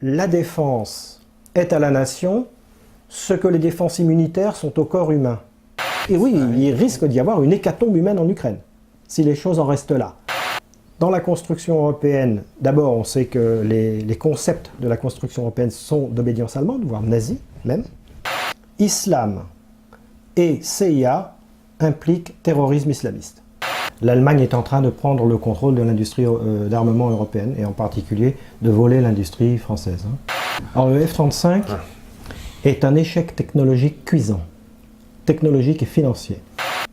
la défense est à la nation ce que les défenses immunitaires sont au corps humain. Et oui, il risque d'y avoir une hécatombe humaine en Ukraine, si les choses en restent là. Dans la construction européenne, d'abord, on sait que les concepts de la construction européenne sont d'obédience allemande, voire nazie même. Islam et CIA impliquent terrorisme islamiste. L'Allemagne est en train de prendre le contrôle de l'industrie d'armement européenne, et en particulier de voler l'industrie française. Alors le F-35 est un échec technologique cuisant, technologique et financier.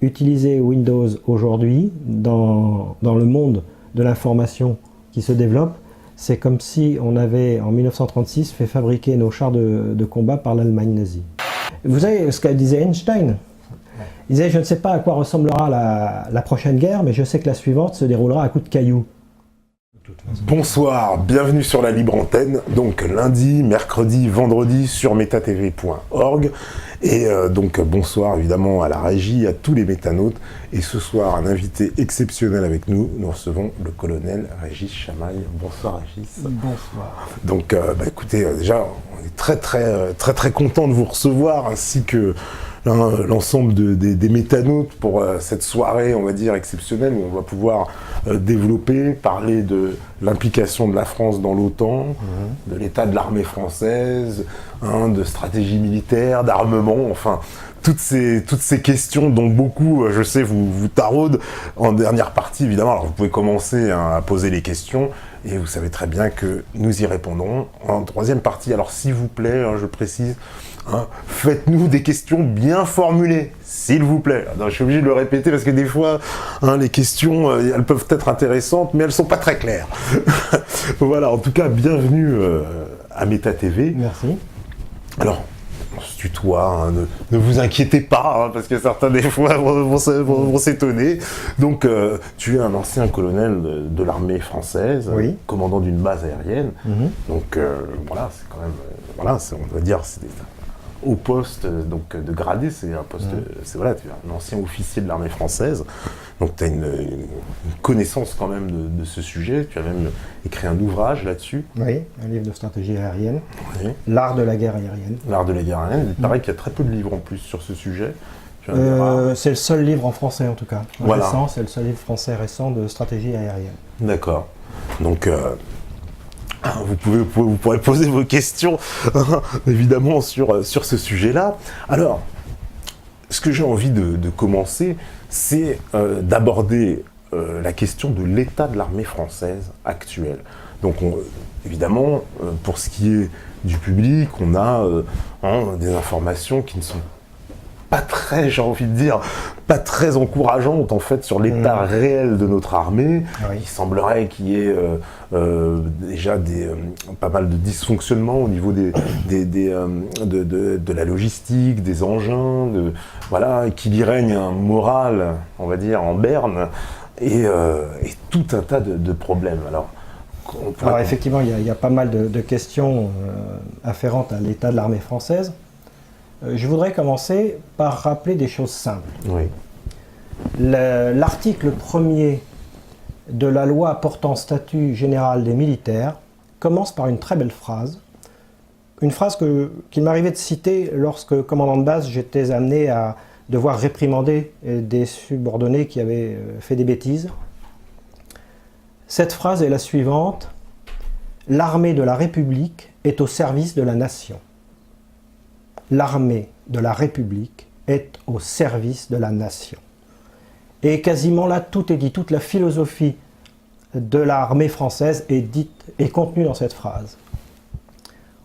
Utiliser Windows aujourd'hui dans le monde de l'information qui se développe, c'est comme si on avait en 1936 fait fabriquer nos chars de combat par l'Allemagne nazie. Vous savez ce que disait Einstein? Il disait, je ne sais pas à quoi ressemblera la prochaine guerre, mais je sais que la suivante se déroulera à coups de cailloux. Bonsoir, bienvenue sur la libre antenne, donc lundi, mercredi, vendredi sur metatv.org. Et donc bonsoir évidemment à la régie, à tous les métanautes. Et ce soir, un invité exceptionnel avec nous, nous recevons le colonel Régis Chamaille. Bonsoir Régis. Bonsoir. Donc écoutez, déjà on est très content de vous recevoir, ainsi que l'ensemble des métanautes pour cette soirée, on va dire, exceptionnelle, où on va pouvoir développer, parler de l'implication de la France dans l'OTAN, de l'état de l'armée française, de stratégie militaire, d'armement, enfin, toutes ces questions dont beaucoup, je sais, vous taraudent en dernière partie, évidemment. Alors vous pouvez commencer à poser les questions, et vous savez très bien que nous y répondrons en troisième partie. Alors s'il vous plaît, je précise, faites-nous des questions bien formulées, s'il vous plaît. Non, je suis obligé de le répéter parce que des fois, les questions, elles peuvent être intéressantes, mais elles ne sont pas très claires. Voilà, en tout cas, bienvenue à MetaTV. Merci. Alors, on se tutoie, ne vous inquiétez pas, parce que certains des fois vont s'étonner. Donc, tu es un ancien colonel de l'armée française, oui, commandant d'une base aérienne. Donc, voilà, c'est quand même, voilà, on doit dire, c'est au poste donc, de gradé, c'est un poste, c'est voilà, tu es un ancien officier de l'armée française, donc tu as une connaissance quand même de ce sujet, tu as même écrit un ouvrage là-dessus. Oui, un livre de stratégie aérienne, oui. L'art de la guerre aérienne. L'art de la guerre aérienne, il paraît qu'il y a très peu de livres en plus sur ce sujet. C'est le seul livre en français en tout cas, voilà. Récent, c'est le seul livre français récent de stratégie aérienne. D'accord, donc... Vous pourrez poser vos questions, évidemment, sur ce sujet-là. Alors, ce que j'ai envie de commencer, c'est d'aborder la question de l'état de l'armée française actuelle. Donc, évidemment, pour ce qui est du public, on a des informations qui ne sont pas très, j'ai envie de dire, pas très encourageantes en fait sur l'état réel de notre armée. Oui. Il semblerait qu'il y ait déjà pas mal de dysfonctionnements au niveau de la logistique, des engins, voilà, qu'il y règne un moral, on va dire, en berne, et tout un tas de problèmes. Alors effectivement, il y a pas mal de questions afférentes à l'état de l'armée française. Je voudrais commencer par rappeler des choses simples. Oui. L'article 1er de la loi portant statut général des militaires commence par une très belle phrase. Une phrase qu'il m'arrivait de citer lorsque, commandant de base, j'étais amené à devoir réprimander des subordonnés qui avaient fait des bêtises. Cette phrase est la suivante: l'armée de la République est au service de la nation. L'armée de la République est au service de la nation. Et quasiment là, tout est dit, toute la philosophie de l'armée française est contenue dans cette phrase.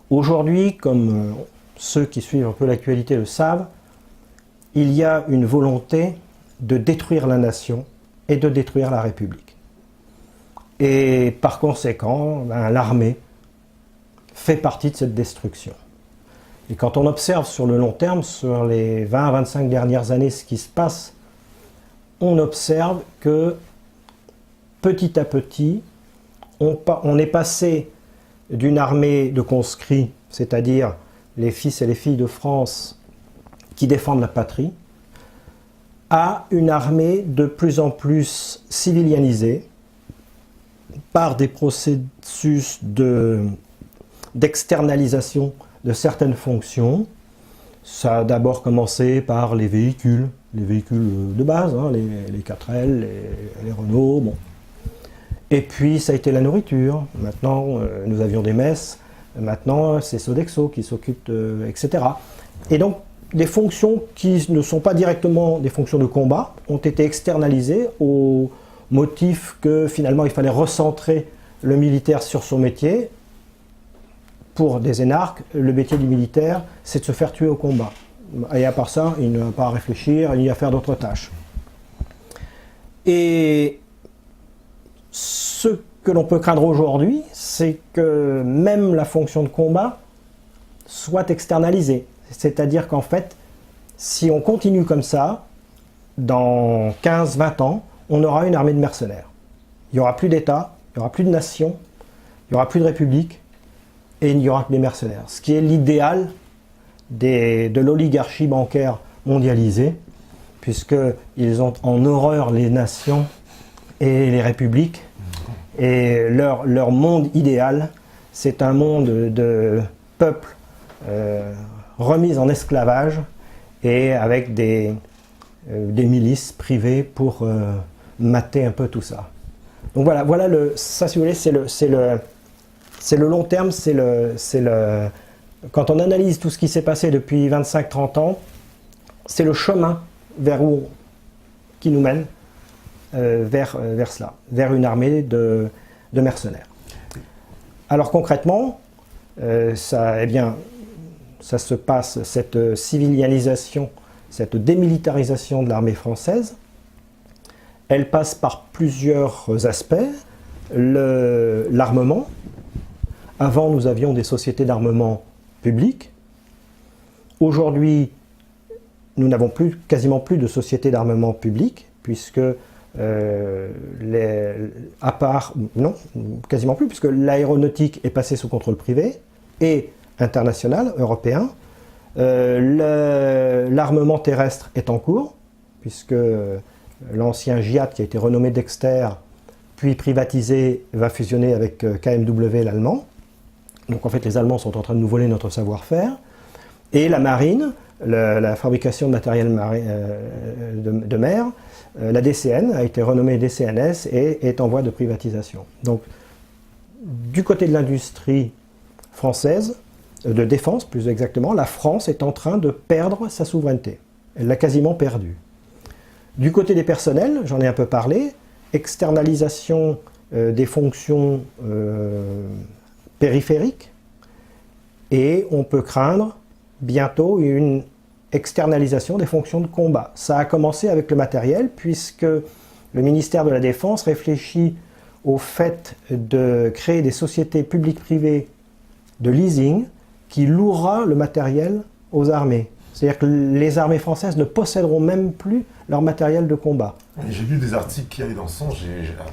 Aujourd'hui, comme ceux qui suivent un peu l'actualité le savent, il y a une volonté de détruire la nation et de détruire la République. Et par conséquent, l'armée fait partie de cette destruction. Et quand on observe sur le long terme, sur les 20 à 25 dernières années, ce qui se passe, on observe que petit à petit, on est passé d'une armée de conscrits, c'est-à-dire les fils et les filles de France qui défendent la patrie, à une armée de plus en plus civilianisée par des processus de d'externalisation de certaines fonctions. Ça a d'abord commencé par les véhicules de base, hein, les 4L, les Renault, bon. Et puis ça a été la nourriture. Maintenant, nous avions des messes. Maintenant, c'est Sodexo qui s'occupe, etc. Et donc, des fonctions qui ne sont pas directement des fonctions de combat ont été externalisées au motif que finalement il fallait recentrer le militaire sur son métier. Pour des énarques, le métier du militaire, c'est de se faire tuer au combat. Et à part ça, il n'a pas à réfléchir, ni à faire d'autres tâches. Et ce que l'on peut craindre aujourd'hui, c'est que même la fonction de combat soit externalisée. C'est-à-dire qu'en fait, si on continue comme ça, dans 15-20 ans, on aura une armée de mercenaires. Il n'y aura plus d'État, il n'y aura plus de nation, il n'y aura plus de république, et il n'y aura que des mercenaires. Ce qui est l'idéal de l'oligarchie bancaire mondialisée, puisqu'ils ont en horreur les nations et les républiques, et leur monde idéal, c'est un monde de peuples remis en esclavage et avec des milices privées pour mater un peu tout ça. Donc voilà ça si vous voulez, c'est le long terme, quand on analyse tout ce qui s'est passé depuis 25-30 ans, c'est le chemin qui nous mène vers cela, vers une armée de mercenaires. Alors concrètement, ça se passe, cette civilianisation, cette démilitarisation de l'armée française, elle passe par plusieurs aspects. L'armement. Avant, nous avions des sociétés d'armement publiques. Aujourd'hui, nous n'avons quasiment plus de sociétés d'armement publiques, puisque quasiment plus, puisque l'aéronautique est passée sous contrôle privé et international, européen. L'armement terrestre est en cours, puisque l'ancien GIAT, qui a été renommé Dexter, puis privatisé, va fusionner avec KMW, l'allemand. Donc en fait, les Allemands sont en train de nous voler notre savoir-faire. Et la marine, la fabrication de matériel de mer, la DCN a été renommée DCNS et est en voie de privatisation. Donc, du côté de l'industrie française, de défense plus exactement, la France est en train de perdre sa souveraineté. Elle l'a quasiment perdue. Du côté des personnels, j'en ai un peu parlé, externalisation des fonctions périphériques, et on peut craindre bientôt une externalisation des fonctions de combat. Ça a commencé avec le matériel, puisque le ministère de la Défense réfléchit au fait de créer des sociétés publiques-privées de leasing qui louera le matériel aux armées. C'est-à-dire que les armées françaises ne posséderont même plus leur matériel de combat. J'ai lu des articles qui allaient dans ce sens.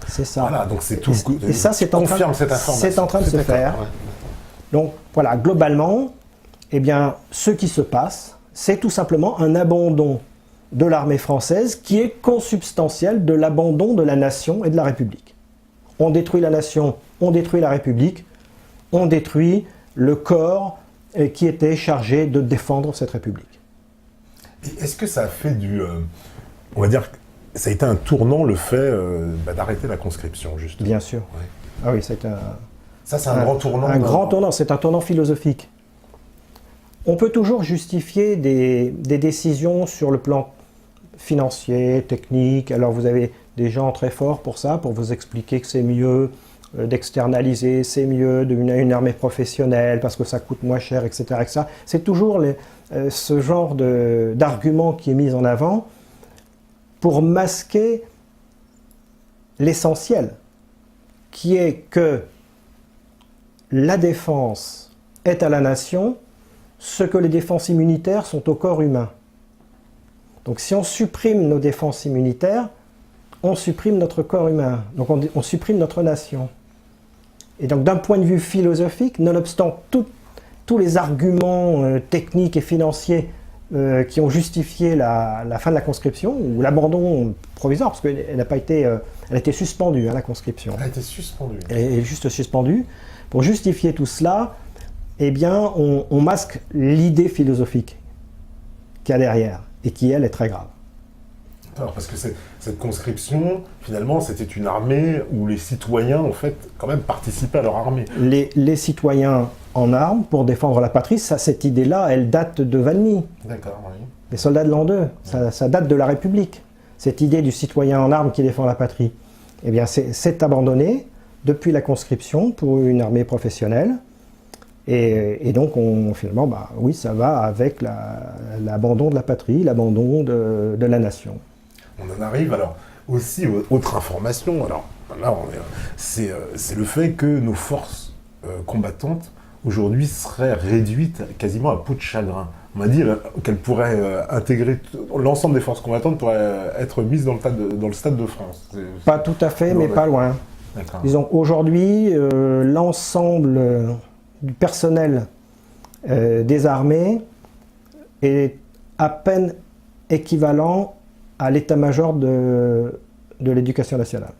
C'est ça. Voilà, donc c'est tout. Et ça, c'est en train de se faire. Ouais. Donc voilà, globalement, eh bien, ce qui se passe, c'est tout simplement un abandon de l'armée française qui est consubstantiel de l'abandon de la nation et de la République. On détruit la nation, on détruit la République, on détruit le corps qui était chargé de défendre cette République. Et est-ce que ça a fait on va dire, ça a été un tournant le fait d'arrêter la conscription, justement? Bien sûr. Ouais. Ah oui, c'est un grand tournant. Un grand tournant, c'est un tournant philosophique. On peut toujours justifier des décisions sur le plan financier, technique. Alors vous avez des gens très forts pour ça, pour vous expliquer que c'est mieux d'externaliser, c'est mieux d'une armée professionnelle parce que ça coûte moins cher, etc. etc. C'est toujours ce genre d'argument qui est mis en avant pour masquer l'essentiel, qui est que la défense est à la nation ce que les défenses immunitaires sont au corps humain. Donc si on supprime nos défenses immunitaires, on supprime notre corps humain, donc on supprime notre nation. Et donc d'un point de vue philosophique, nonobstant tous les arguments techniques et financiers qui ont justifié la fin de la conscription, ou l'abandon provisoire, parce qu'elle n'a pas été, elle a été suspendue, hein, la conscription. Elle a été suspendue. Elle est juste suspendue. Pour justifier tout cela, eh bien, on masque l'idée philosophique qu'il y a derrière, et qui, elle, est très grave. Alors, parce que cette conscription, finalement, c'était une armée où les citoyens, en fait, quand même participaient à leur armée. Les citoyens en armes pour défendre la patrie, cette idée-là, elle date de Valmy. D'accord, oui. Les soldats de l'an 2, ça date de la République. Cette idée du citoyen en armes qui défend la patrie, eh bien, c'est abandonné depuis la conscription pour une armée professionnelle. Et donc, finalement, oui, ça va avec l'abandon de la patrie, l'abandon de la nation. On en arrive alors aussi autre information. Alors là, c'est le fait que nos forces combattantes aujourd'hui seraient réduites quasiment à peau de chagrin. On m'a dit qu'elles pourraient intégrer l'ensemble des forces combattantes pourraient être mises dans le stade de France. Pas tout à fait, mais pas loin. Disons aujourd'hui, l'ensemble du personnel des armées est à peine équivalent à l'état-major de l'éducation nationale.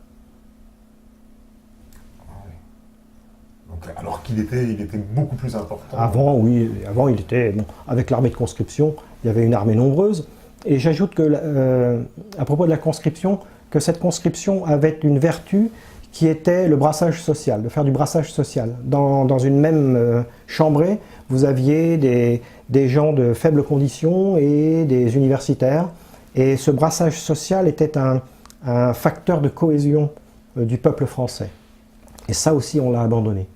Donc, alors qu'il était beaucoup plus important. Avant, oui, il était, avec l'armée de conscription, il y avait une armée nombreuse. Et j'ajoute que, à propos de la conscription, que cette conscription avait une vertu qui était le brassage social, de faire du brassage social. Dans une même chambrée, vous aviez des gens de faibles conditions et des universitaires. Et ce brassage social était un facteur de cohésion du peuple français. Et ça aussi, on l'a abandonné.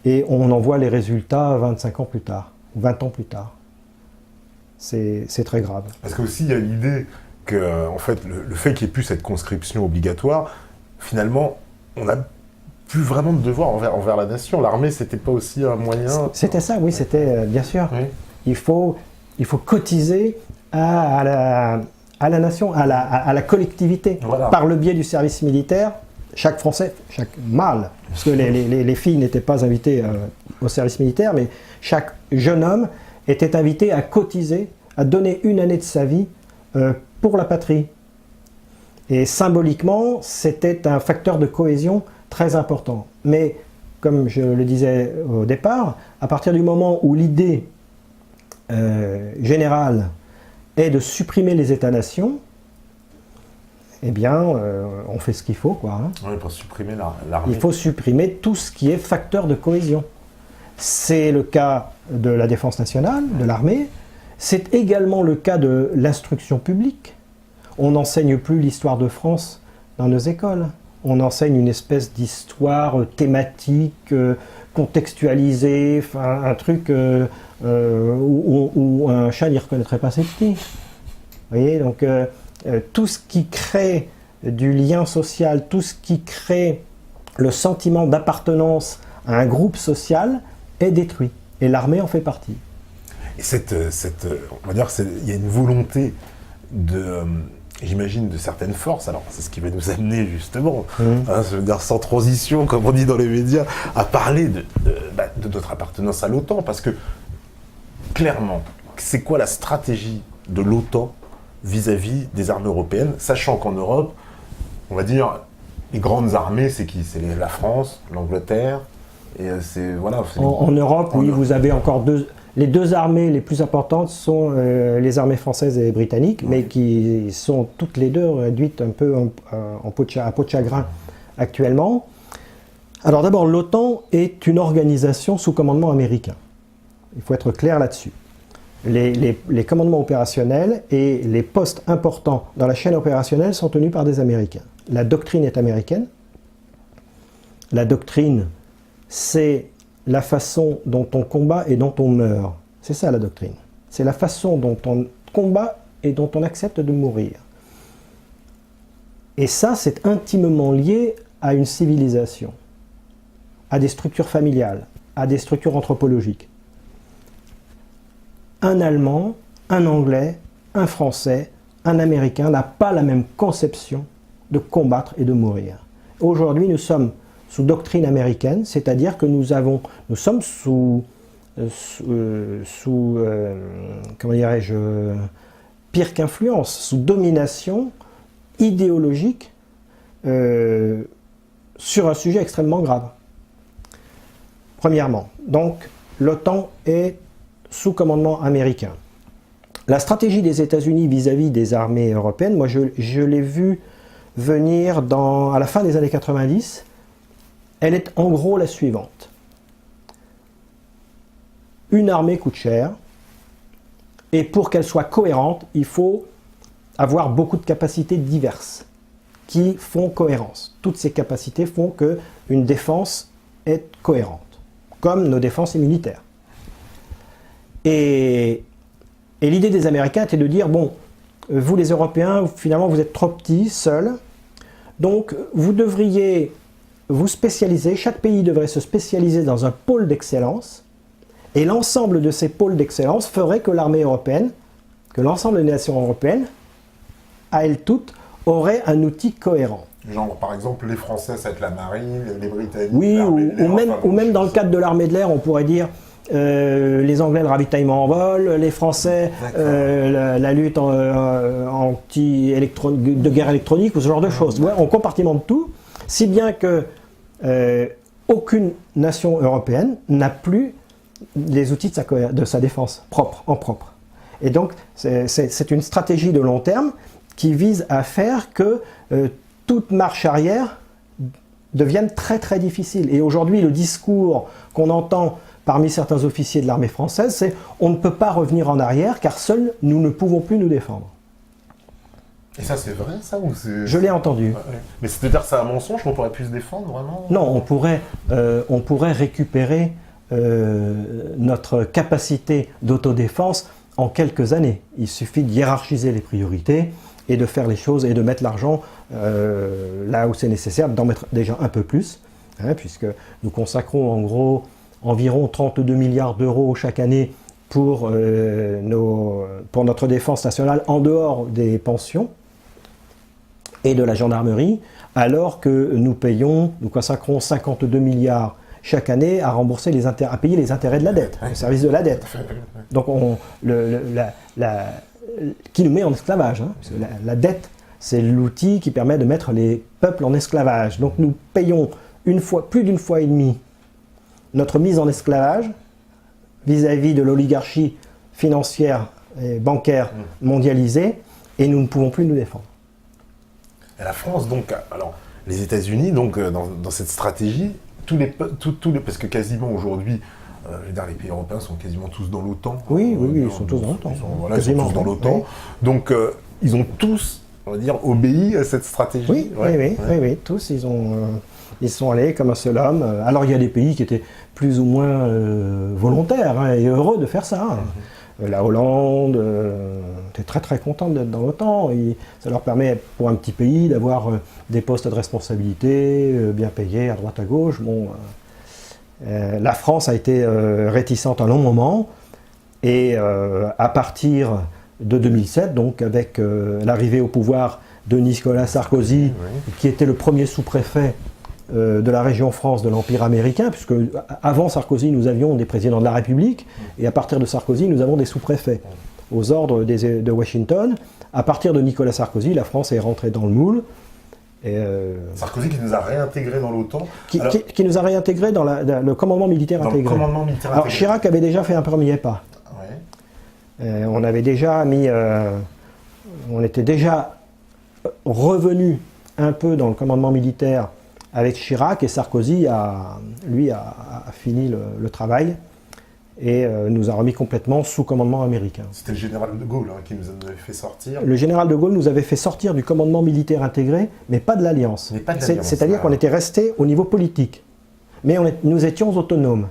Et on en voit les résultats 25 ans plus tard, 20 ans plus tard. C'est très grave. Parce qu'aussi, il y a l'idée que, en fait, le fait qu'il n'y ait plus cette conscription obligatoire, finalement, on n'a plus vraiment de devoir envers la nation. L'armée, c'était pas aussi un moyen... C'était ça, oui, c'était, bien sûr. Oui. Il faut cotiser à la nation, à la collectivité. Voilà. Par le biais du service militaire, chaque Français, chaque mâle, parce que les filles n'étaient pas invitées au service militaire, mais chaque jeune homme était invité à cotiser, à donner une année de sa vie pour la patrie. Et symboliquement, c'était un facteur de cohésion très important. Mais, comme je le disais au départ, à partir du moment où l'idée générale est de supprimer les États-nations, eh bien, on fait ce qu'il faut, quoi. Hein. Oui, pour supprimer l'armée. Il faut supprimer tout ce qui est facteur de cohésion. C'est le cas de la défense nationale, de l'armée. C'est également le cas de l'instruction publique. On n'enseigne plus l'histoire de France dans nos écoles. On enseigne une espèce d'histoire thématique, contextualisée, un truc où un chat n'y reconnaîtrait pas ses petits. Vous voyez, donc tout ce qui crée du lien social, tout ce qui crée le sentiment d'appartenance à un groupe social est détruit. Et l'armée en fait partie. Et on va dire il y a une volonté j'imagine, de certaines forces, alors c'est ce qui va nous amener justement, je veux dire, sans transition, comme on dit dans les médias, à parler de notre appartenance à l'OTAN, parce que, clairement, c'est quoi la stratégie de l'OTAN vis-à-vis des armées européennes, sachant qu'en Europe, on va dire, les grandes armées, c'est qui? C'est la France, l'Angleterre, et En Europe, oui, vous avez encore les deux armées les plus importantes sont les armées françaises et britanniques, mais qui sont toutes les deux réduites un peu à peau de chagrin actuellement. Alors d'abord, l'OTAN est une organisation sous commandement américain. Il faut être clair là-dessus. Les commandements opérationnels et les postes importants dans la chaîne opérationnelle sont tenus par des Américains. La doctrine est américaine. La doctrine, c'est la façon dont on combat et dont on meurt. C'est ça la doctrine. C'est la façon dont on combat et dont on accepte de mourir. Et ça, c'est intimement lié à une civilisation, à des structures familiales, à des structures anthropologiques. Un Allemand, un Anglais, un Français, un Américain n'a pas la même conception de combattre et de mourir. Aujourd'hui, nous sommes sous doctrine américaine, c'est-à-dire que nous sommes sous comment dirais-je, pire qu'influence, sous domination idéologique sur un sujet extrêmement grave. Premièrement, donc l'OTAN est sous commandement américain. La stratégie des États-Unis vis-à-vis des armées européennes, moi je l'ai vu venir à la fin des années 90, elle est en gros la suivante. Une armée coûte cher, et pour qu'elle soit cohérente, il faut avoir beaucoup de capacités diverses qui font cohérence. Toutes ces capacités font qu'une défense est cohérente, comme nos défenses immunitaires. Et l'idée des Américains était de dire, bon, vous les Européens, finalement vous êtes trop petits, seuls, donc vous devriez vous spécialiser, chaque pays devrait se spécialiser dans un pôle d'excellence, et l'ensemble de ces pôles d'excellence ferait que l'armée européenne, que l'ensemble des nations européennes, à elles toutes, auraient un outil cohérent. Genre, par exemple, les Français, ça va être la marine, les Britanniques, oui, l'armée ou même dans le cadre de l'armée de l'air, on pourrait dire les Anglais, le ravitaillement en vol, les Français, la lutte de guerre électronique, ou ce genre de choses. Ouais, on compartimente tout, si bien que aucune nation européenne n'a plus les outils de sa défense en propre. Et donc, c'est une stratégie de long terme qui vise à faire que toute marche arrière devienne très très difficile. Et aujourd'hui, le discours qu'on entend parmi certains officiers de l'armée française, c'est « on ne peut pas revenir en arrière car seuls nous ne pouvons plus nous défendre ». Et ça, c'est vrai, ça ou c'est... Je l'ai entendu. Ouais. Mais c'est-à-dire que c'est un mensonge qu'on pourrait plus se défendre, vraiment? Non, on pourrait récupérer notre capacité d'autodéfense en quelques années. Il suffit de hiérarchiser les priorités et de faire les choses et de mettre l'argent là où c'est nécessaire, d'en mettre déjà un peu plus, hein, puisque nous consacrons en gros environ 32 milliards d'euros chaque année pour notre défense nationale en dehors des pensions et de la gendarmerie, alors que nous consacrons 52 milliards chaque année à payer les intérêts de la dette, le service de la dette. Donc qui nous met en esclavage. Hein, parce que la dette, c'est l'outil qui permet de mettre les peuples en esclavage. Donc nous payons plus d'une fois et demie notre mise en esclavage vis-à-vis de l'oligarchie financière et bancaire mondialisée, et nous ne pouvons plus nous défendre. Et la France, donc, alors, les États-Unis, donc, dans cette stratégie, parce que quasiment aujourd'hui, je veux dire, les pays européens sont quasiment tous dans l'OTAN. Oui, ils sont tous dans l'OTAN. Ils sont tous dans l'OTAN. Oui. Donc, ils ont tous, on va dire, obéi à cette stratégie. Oui, tous, ils sont allés comme un seul homme. Alors, il y a des pays qui étaient plus ou moins volontaires, hein, et heureux de faire ça. La Hollande était très très contente d'être dans l'OTAN. Ça leur permet, pour un petit pays, d'avoir des postes de responsabilité bien payés à droite à gauche. Bon, la France a été réticente un long moment, et à partir de 2007, donc avec l'arrivée au pouvoir de Nicolas Sarkozy, qui était le premier sous-préfet de la région France de l'Empire américain, puisque avant Sarkozy, nous avions des présidents de la République, et à partir de Sarkozy, nous avons des sous-préfets aux ordres de Washington. À partir de Nicolas Sarkozy, la France est rentrée dans le moule. Sarkozy qui nous a réintégrés dans l'OTAN. Qui nous a réintégrés dans le commandement militaire intégré. Alors Chirac avait déjà fait un premier pas. Ouais. On était déjà revenu un peu dans le commandement militaire avec Chirac, et Sarkozy a fini le travail et nous a remis complètement sous commandement américain. C'était le général de Gaulle qui nous avait fait sortir. Le général de Gaulle nous avait fait sortir du commandement militaire intégré, mais pas de l'Alliance. C'est-à-dire qu'on était resté au niveau politique, mais nous étions autonomes.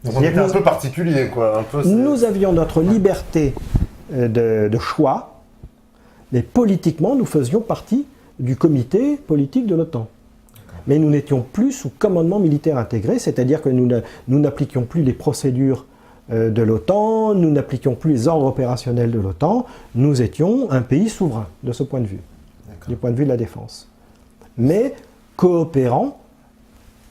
Donc on était un peu particulier, quoi. Nous avions notre liberté de choix, mais politiquement, nous faisions partie du comité politique de l'OTAN. Mais nous n'étions plus sous commandement militaire intégré, c'est-à-dire que nous n'appliquions plus les procédures de l'OTAN, nous n'appliquions plus les ordres opérationnels de l'OTAN, nous étions un pays souverain de ce point de vue, du point de vue de la défense. Mais coopérant,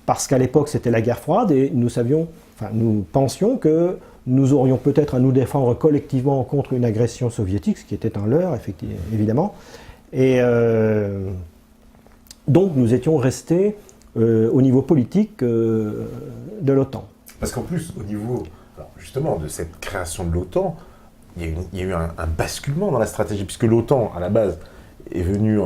parce qu'à l'époque c'était la guerre froide, et nous pensions que nous aurions peut-être à nous défendre collectivement contre une agression soviétique, ce qui était un leurre, évidemment. Et donc nous étions restés au niveau politique de l'OTAN. Parce qu'en plus, au niveau, alors, justement, de cette création de l'OTAN, il y a eu un basculement dans la stratégie, puisque l'OTAN, à la base, est venue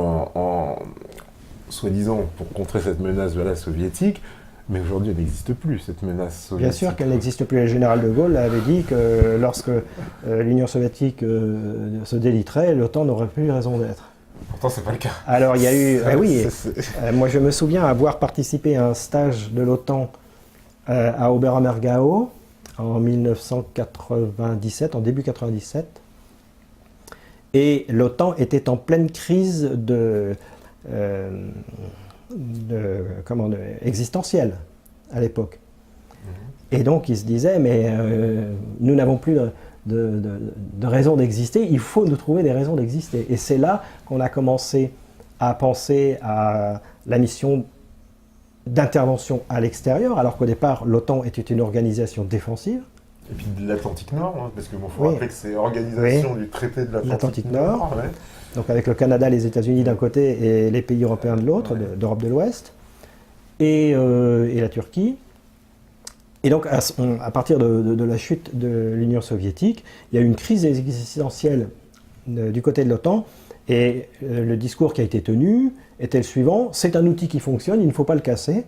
soi-disant, pour contrer cette menace soviétique, mais aujourd'hui, elle n'existe plus, cette menace soviétique. Bien sûr qu'elle n'existe plus. Le général de Gaulle avait dit que lorsque l'Union soviétique se déliterait, l'OTAN n'aurait plus raison d'être. Pourtant, c'est pas le cas. Alors, il y a eu... oui, moi, je me souviens avoir participé à un stage de l'OTAN à Oberammergau en 1997, en début 97. Et l'OTAN était en pleine crise existentielle à l'époque. Et donc, il se disait, mais nous n'avons plus de raison d'exister, il faut nous trouver des raisons d'exister. Et c'est là qu'on a commencé à penser à la mission d'intervention à l'extérieur, alors qu'au départ, l'OTAN était une organisation défensive. Et puis de l'Atlantique Nord, hein, parce qu'il faut rappeler que c'est l'organisation du traité de l'Atlantique Nord. Ouais. Donc avec le Canada, les États-Unis d'un côté et les pays européens de l'autre, d'Europe de l'Ouest, et la Turquie. Et donc, à partir de la chute de l'Union soviétique, il y a eu une crise existentielle du côté de l'OTAN, et le discours qui a été tenu était le suivant: c'est un outil qui fonctionne, il ne faut pas le casser,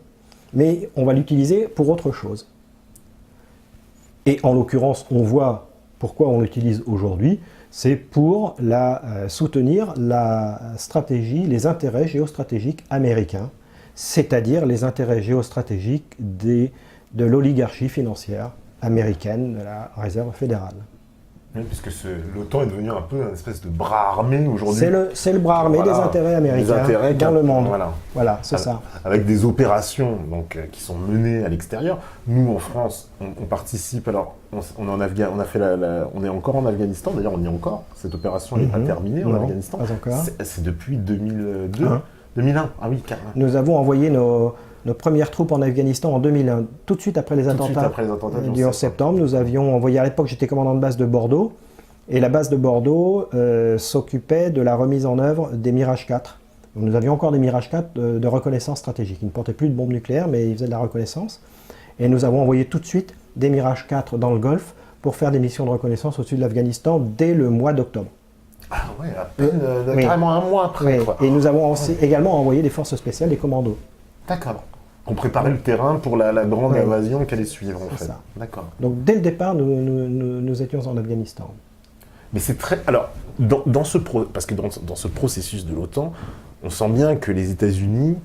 mais on va l'utiliser pour autre chose. Et en l'occurrence, on voit pourquoi on l'utilise aujourd'hui, c'est pour soutenir la stratégie, les intérêts géostratégiques américains, c'est-à-dire les intérêts géostratégiques de l'oligarchie financière américaine, de la Réserve fédérale. Oui, puisque l'OTAN est devenu un peu une espèce de bras armé aujourd'hui. C'est le bras armé des intérêts américains dans le monde. Voilà, c'est ça. Avec des opérations donc, qui sont menées à l'extérieur. Nous, en France, on participe. Alors, on est encore en Afghanistan. D'ailleurs, on y est encore. Cette opération n'est pas terminée en Afghanistan. Pas encore. C'est depuis 2002. 2001. Ah oui, carrément. Nous avons envoyé nos premières troupes en Afghanistan en 2001, tout de suite après les attentats du 11 septembre. Nous avions envoyé, à l'époque j'étais commandant de base de Bordeaux, et la base de Bordeaux s'occupait de la remise en œuvre des Mirage 4. Donc, nous avions encore des Mirage 4 de reconnaissance stratégique. Ils ne portaient plus de bombes nucléaires, mais ils faisaient de la reconnaissance. Et nous avons envoyé tout de suite des Mirage 4 dans le Golfe pour faire des missions de reconnaissance au sud de l'Afghanistan dès le mois d'octobre. Ah ouais, à peine, carrément un mois après. Oui. Et nous avons également envoyé des forces spéciales, des commandos. D'accord. On préparait le terrain pour la grande invasion qui allait suivre, en fait. Ça. D'accord. Donc, dès le départ, nous étions en Afghanistan. Mais c'est très... Alors, parce que dans ce processus de l'OTAN, on sent bien que les États-Unis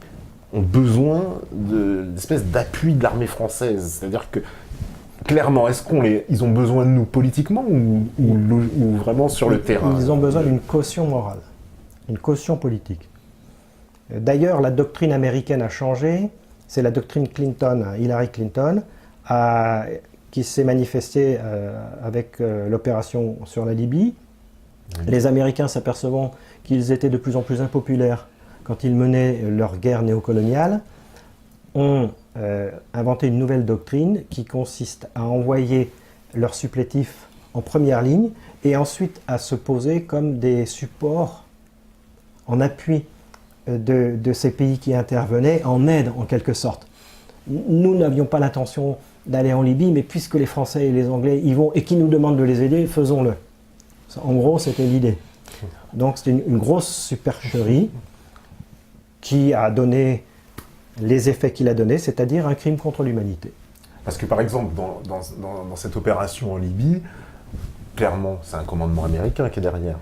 ont besoin d'espèce d'appui de l'armée française. C'est-à-dire que, clairement, est-ce ils ont besoin de nous politiquement ou vraiment sur le terrain? Ils ont besoin d'une caution morale, une caution politique. D'ailleurs, la doctrine américaine a changé. C'est la doctrine Clinton, Hillary Clinton, qui s'est manifestée avec l'opération sur la Libye. Les Américains, s'apercevant qu'ils étaient de plus en plus impopulaires quand ils menaient leur guerre néocoloniale, ont inventé une nouvelle doctrine qui consiste à envoyer leurs supplétifs en première ligne et ensuite à se poser comme des supports en appui de ces pays qui intervenaient, en aide en quelque sorte. Nous n'avions pas l'intention d'aller en Libye, mais puisque les Français et les Anglais y vont et qui nous demandent de les aider, faisons-le. En gros, c'était l'idée. Donc c'était une grosse supercherie qui a donné les effets qu'il a donnés, c'est-à-dire un crime contre l'humanité. Parce que par exemple, dans cette opération en Libye, clairement, c'est un commandement américain qui est derrière.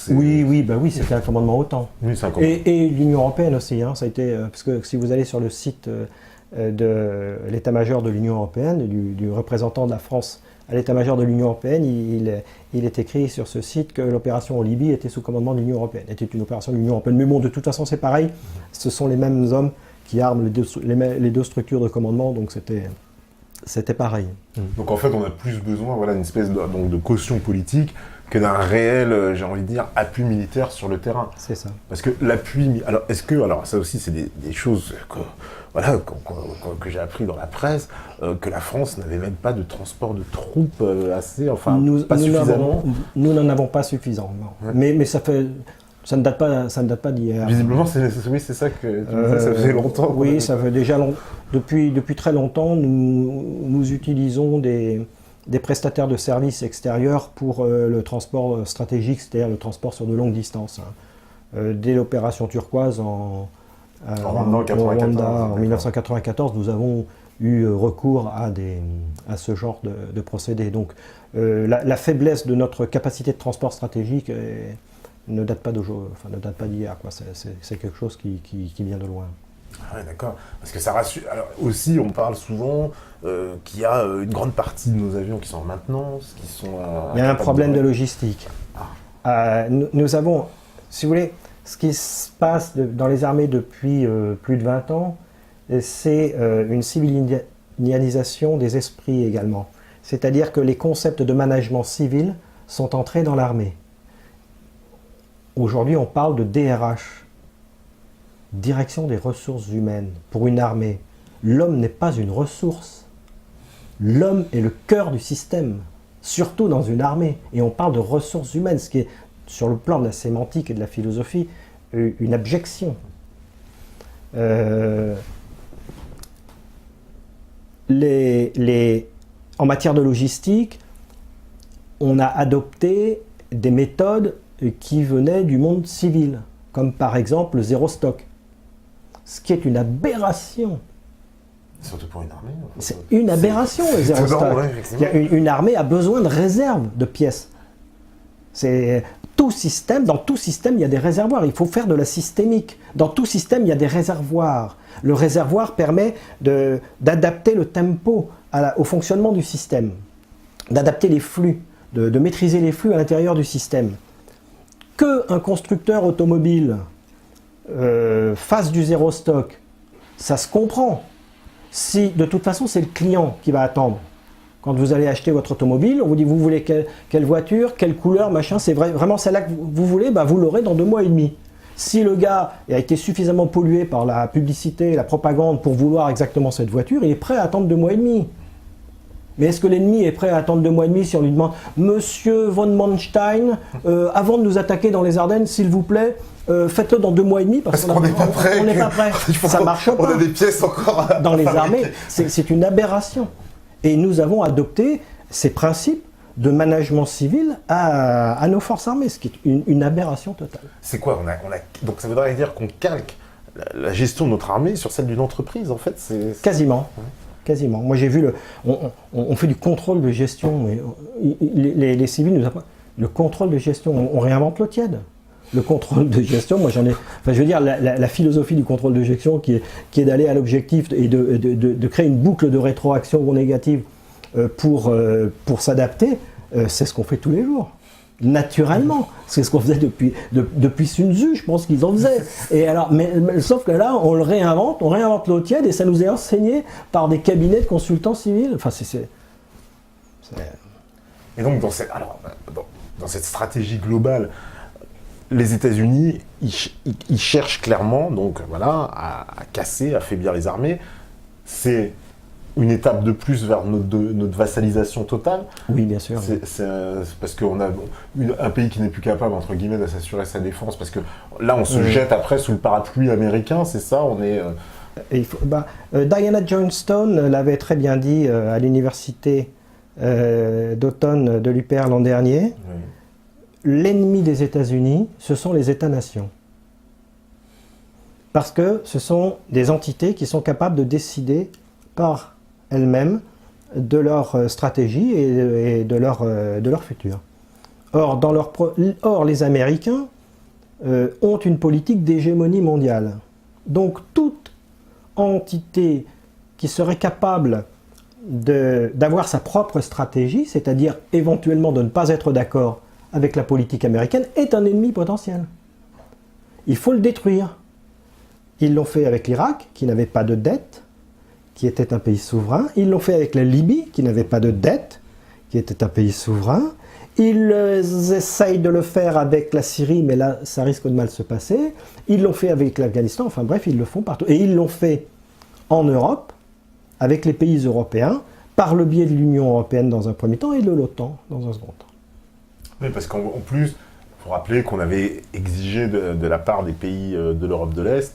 Oui, c'était un commandement OTAN. Oui, c'est un commandement. Et l'Union européenne aussi, ça a été, parce que si vous allez sur le site de l'état-major de l'Union européenne, du représentant de la France à l'état-major de l'Union européenne, il est écrit sur ce site que l'opération en Libye était sous commandement de l'Union européenne, était une opération de l'Union européenne. Mais bon, de toute façon, c'est pareil, ce sont les mêmes hommes qui arment les deux structures de commandement, donc c'était pareil. Donc en fait, on a plus besoin d'une espèce de caution politique que d'un réel, j'ai envie de dire, appui militaire sur le terrain. C'est ça. Parce que l'appui... Alors ça aussi, c'est des choses que j'ai appris dans la presse, que la France n'avait même pas de transport de troupes pas suffisamment. Nous n'en avons pas suffisamment. Ouais. Mais ça fait... Ça ne date pas d'hier. Visiblement, oui, c'est ça que tu me disais, ça faisait longtemps. Oui, ça fait déjà depuis très longtemps, nous utilisons des prestataires de services extérieurs pour le transport stratégique, c'est-à-dire le transport sur de longues distances. Dès l'opération turquoise au Rwanda en 1994, nous avons eu recours à ce genre de procédé. Donc la faiblesse de notre capacité de transport stratégique ne date pas d'hier. C'est quelque chose qui vient de loin. Ah ouais, d'accord. Parce que ça rassure. Alors aussi, on parle souvent qu'il y a une grande partie de nos avions qui sont en maintenance, qui sont. Il y a un problème de logistique. Nous avons, si vous voulez, ce qui se passe dans les armées depuis plus de 20 ans, c'est une civilisation des esprits également. C'est-à-dire que les concepts de management civil sont entrés dans l'armée. Aujourd'hui, on parle de DRH, Direction des ressources humaines, pour une armée. L'homme n'est pas une ressource. L'homme est le cœur du système, surtout dans une armée. Et on parle de ressources humaines, ce qui est, sur le plan de la sémantique et de la philosophie, une abjection. En matière de logistique, on a adopté des méthodes qui venaient du monde civil, comme par exemple le zéro stock, ce qui est une aberration. Surtout pour une armée. C'est une aberration, le zéro stock. Ouais, une armée a besoin de réserves de pièces. Dans tout système, il y a des réservoirs. Il faut faire de la systémique. Dans tout système, il y a des réservoirs. Le réservoir permet d'adapter le tempo au fonctionnement du système, d'adapter les flux, de maîtriser les flux à l'intérieur du système. Qu'un constructeur automobile fasse du zéro stock, ça se comprend. Si de toute façon, c'est le client qui va attendre. Quand vous allez acheter votre automobile, on vous dit vous voulez quelle voiture, quelle couleur, machin, c'est vraiment celle-là que vous voulez, vous l'aurez dans 2 mois et demi. Si le gars a été suffisamment pollué par la publicité, la propagande pour vouloir exactement cette voiture, il est prêt à attendre 2 mois et demi. Mais est-ce que l'ennemi est prêt à attendre 2 mois et demi si on lui demande « Monsieur von Manstein, avant de nous attaquer dans les Ardennes, s'il vous plaît, faites-le dans 2 mois et demi parce qu'on n'est pas prêt. On n'est pas prêt. Ça ne marche pas. On a des pièces encore à dans les armées, c'est une aberration. Et nous avons adopté ces principes de management civil à nos forces armées, ce qui est une aberration totale. C'est quoi donc ça voudrait dire qu'on calque la gestion de notre armée sur celle d'une entreprise, en fait Quasiment. Ouais. Quasiment. Moi j'ai vu, on fait du contrôle de gestion, mais les civils nous apprennent. Le contrôle de gestion, on réinvente l'eau tiède. Le contrôle de gestion, moi j'en ai... Enfin je veux dire, la philosophie du contrôle de gestion qui est d'aller à l'objectif et de créer une boucle de rétroaction négative pour s'adapter, c'est ce qu'on fait tous les jours. Naturellement, c'est ce qu'on faisait depuis Sun Tzu, je pense qu'ils en faisaient. Et alors, mais sauf que là, on réinvente l'eau tiède et ça nous est enseigné par des cabinets de consultants civils. Enfin, Et donc, dans cette stratégie globale, les États-Unis, ils cherchent clairement, donc voilà, à casser, à affaiblir les armées. C'est une étape de plus vers notre vassalisation totale. Oui, bien sûr. C'est parce qu'on a un pays qui n'est plus capable, entre guillemets, de s'assurer sa défense, parce que là, on se jette après sous le parapluie américain, c'est ça, on est... Diana Johnstone l'avait très bien dit à l'université d'automne de l'UPR l'an dernier. Oui. L'ennemi des États-Unis, ce sont les États-nations. Parce que ce sont des entités qui sont capables de décider par elles-mêmes de leur stratégie et de leur futur. Or, les Américains ont une politique d'hégémonie mondiale. Donc, toute entité qui serait capable d'avoir sa propre stratégie, c'est-à-dire éventuellement de ne pas être d'accord avec la politique américaine, est un ennemi potentiel. Il faut le détruire. Ils l'ont fait avec l'Irak, qui n'avait pas de dette, qui était un pays souverain. Ils l'ont fait avec la Libye, qui n'avait pas de dette, qui était un pays souverain. Ils essayent de le faire avec la Syrie, mais là, ça risque de mal se passer. Ils l'ont fait avec l'Afghanistan, enfin bref, ils le font partout. Et ils l'ont fait en Europe, avec les pays européens, par le biais de l'Union européenne dans un premier temps et de l'OTAN dans un second temps. Oui, parce qu'en plus, faut rappeler qu'on avait exigé de la part des pays de l'Europe de l'Est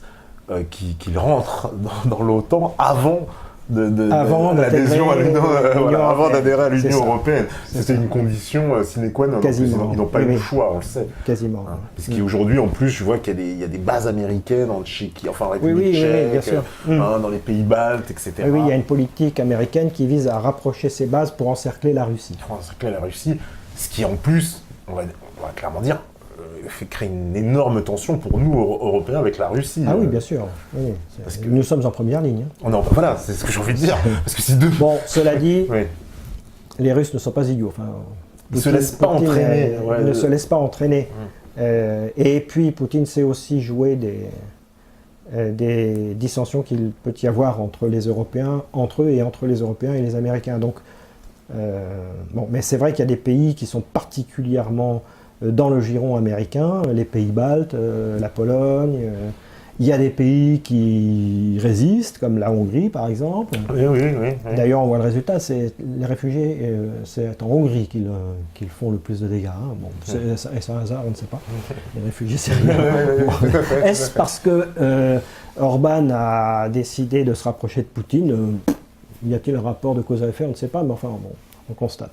qu'ils rentrent dans l'OTAN avant l'adhésion à l'Union, avant d'adhérer à l'Union européenne. C'était une condition sine qua non. Ils n'ont pas eu le choix, on le sait. Quasiment. Parce qu'aujourd'hui, en plus, je vois qu'il y a des bases américaines en Tchéquie, enfin en République tchèque, bien sûr. Dans les pays baltes, etc. Oui, il y a une politique américaine qui vise à rapprocher ces bases pour encercler la Russie. Pour encercler la Russie, ce qui en plus, on va clairement dire, fait créer une énorme tension pour nous, Européens, avec la Russie. Ah oui, bien sûr. Oui, parce que nous sommes en première ligne. Voilà, c'est ce que j'ai envie de dire. Parce que si deux... Bon, cela dit, les Russes ne sont pas idiots. Enfin, ils ne se laissent pas entraîner. Ils ne se laissent pas entraîner. Et puis, Poutine sait aussi jouer des dissensions qu'il peut y avoir entre les Européens, entre eux et entre les Européens et les Américains. Donc, mais c'est vrai qu'il y a des pays qui sont particulièrement dans le giron américain, les pays baltes, la Pologne. Il y a des pays qui résistent, comme la Hongrie par exemple. Oui. D'ailleurs, on voit le résultat, c'est les réfugiés, c'est en Hongrie qu'ils font le plus de dégâts. Hein. Bon, est-ce un hasard, on ne sait pas. Les réfugiés syriens. Est-ce parce que Orban a décidé de se rapprocher de Poutine y a-t-il un rapport de cause à effet? On ne sait pas, mais enfin, bon, on constate.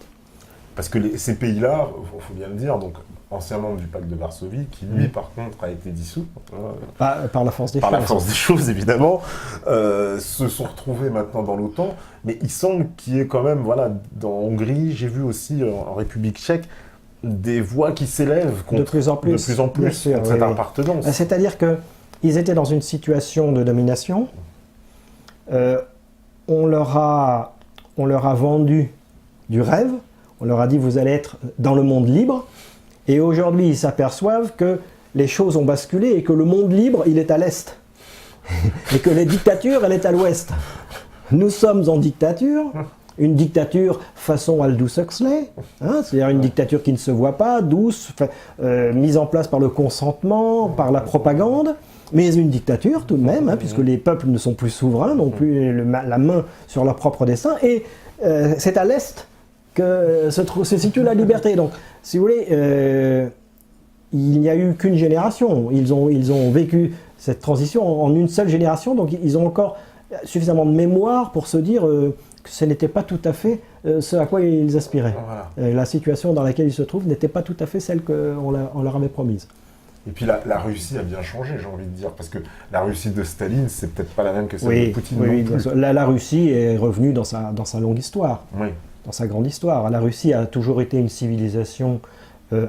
Parce que ces pays-là, il faut bien le dire, donc ancien membre du pacte de Varsovie, qui lui, par contre, a été dissous. Par la force des choses. Par la force des choses, évidemment, se sont retrouvés maintenant dans l'OTAN. Mais il semble qu'il y ait quand même, dans Hongrie, j'ai vu aussi en République tchèque, des voix qui s'élèvent contre, de plus en plus sûr, contre cette appartenance. C'est-à-dire qu'ils étaient dans une situation de domination. On leur a vendu du rêve. On leur a dit, vous allez être dans le monde libre. Et aujourd'hui, ils s'aperçoivent que les choses ont basculé et que le monde libre, il est à l'est. Et que les dictatures, elle est à l'ouest. Nous sommes en dictature, une dictature façon Aldous Huxley, c'est-à-dire une dictature qui ne se voit pas, douce, mise en place par le consentement, par la propagande, mais une dictature tout de même, puisque les peuples ne sont plus souverains, n'ont plus la main sur leur propre destin, et c'est à l'est que se situe la liberté. Donc, si vous voulez, il n'y a eu qu'une génération. Ils ont vécu cette transition en une seule génération, donc ils ont encore suffisamment de mémoire pour se dire que ce n'était pas tout à fait ce à quoi ils aspiraient. Voilà. La situation dans laquelle ils se trouvent n'était pas tout à fait celle qu'on leur avait promise. Et puis la Russie a bien changé, j'ai envie de dire, parce que la Russie de Staline, c'est peut-être pas la même que celle de Poutine non plus. La Russie est revenue dans sa longue histoire. Oui. Dans sa grande histoire. La Russie a toujours été une civilisation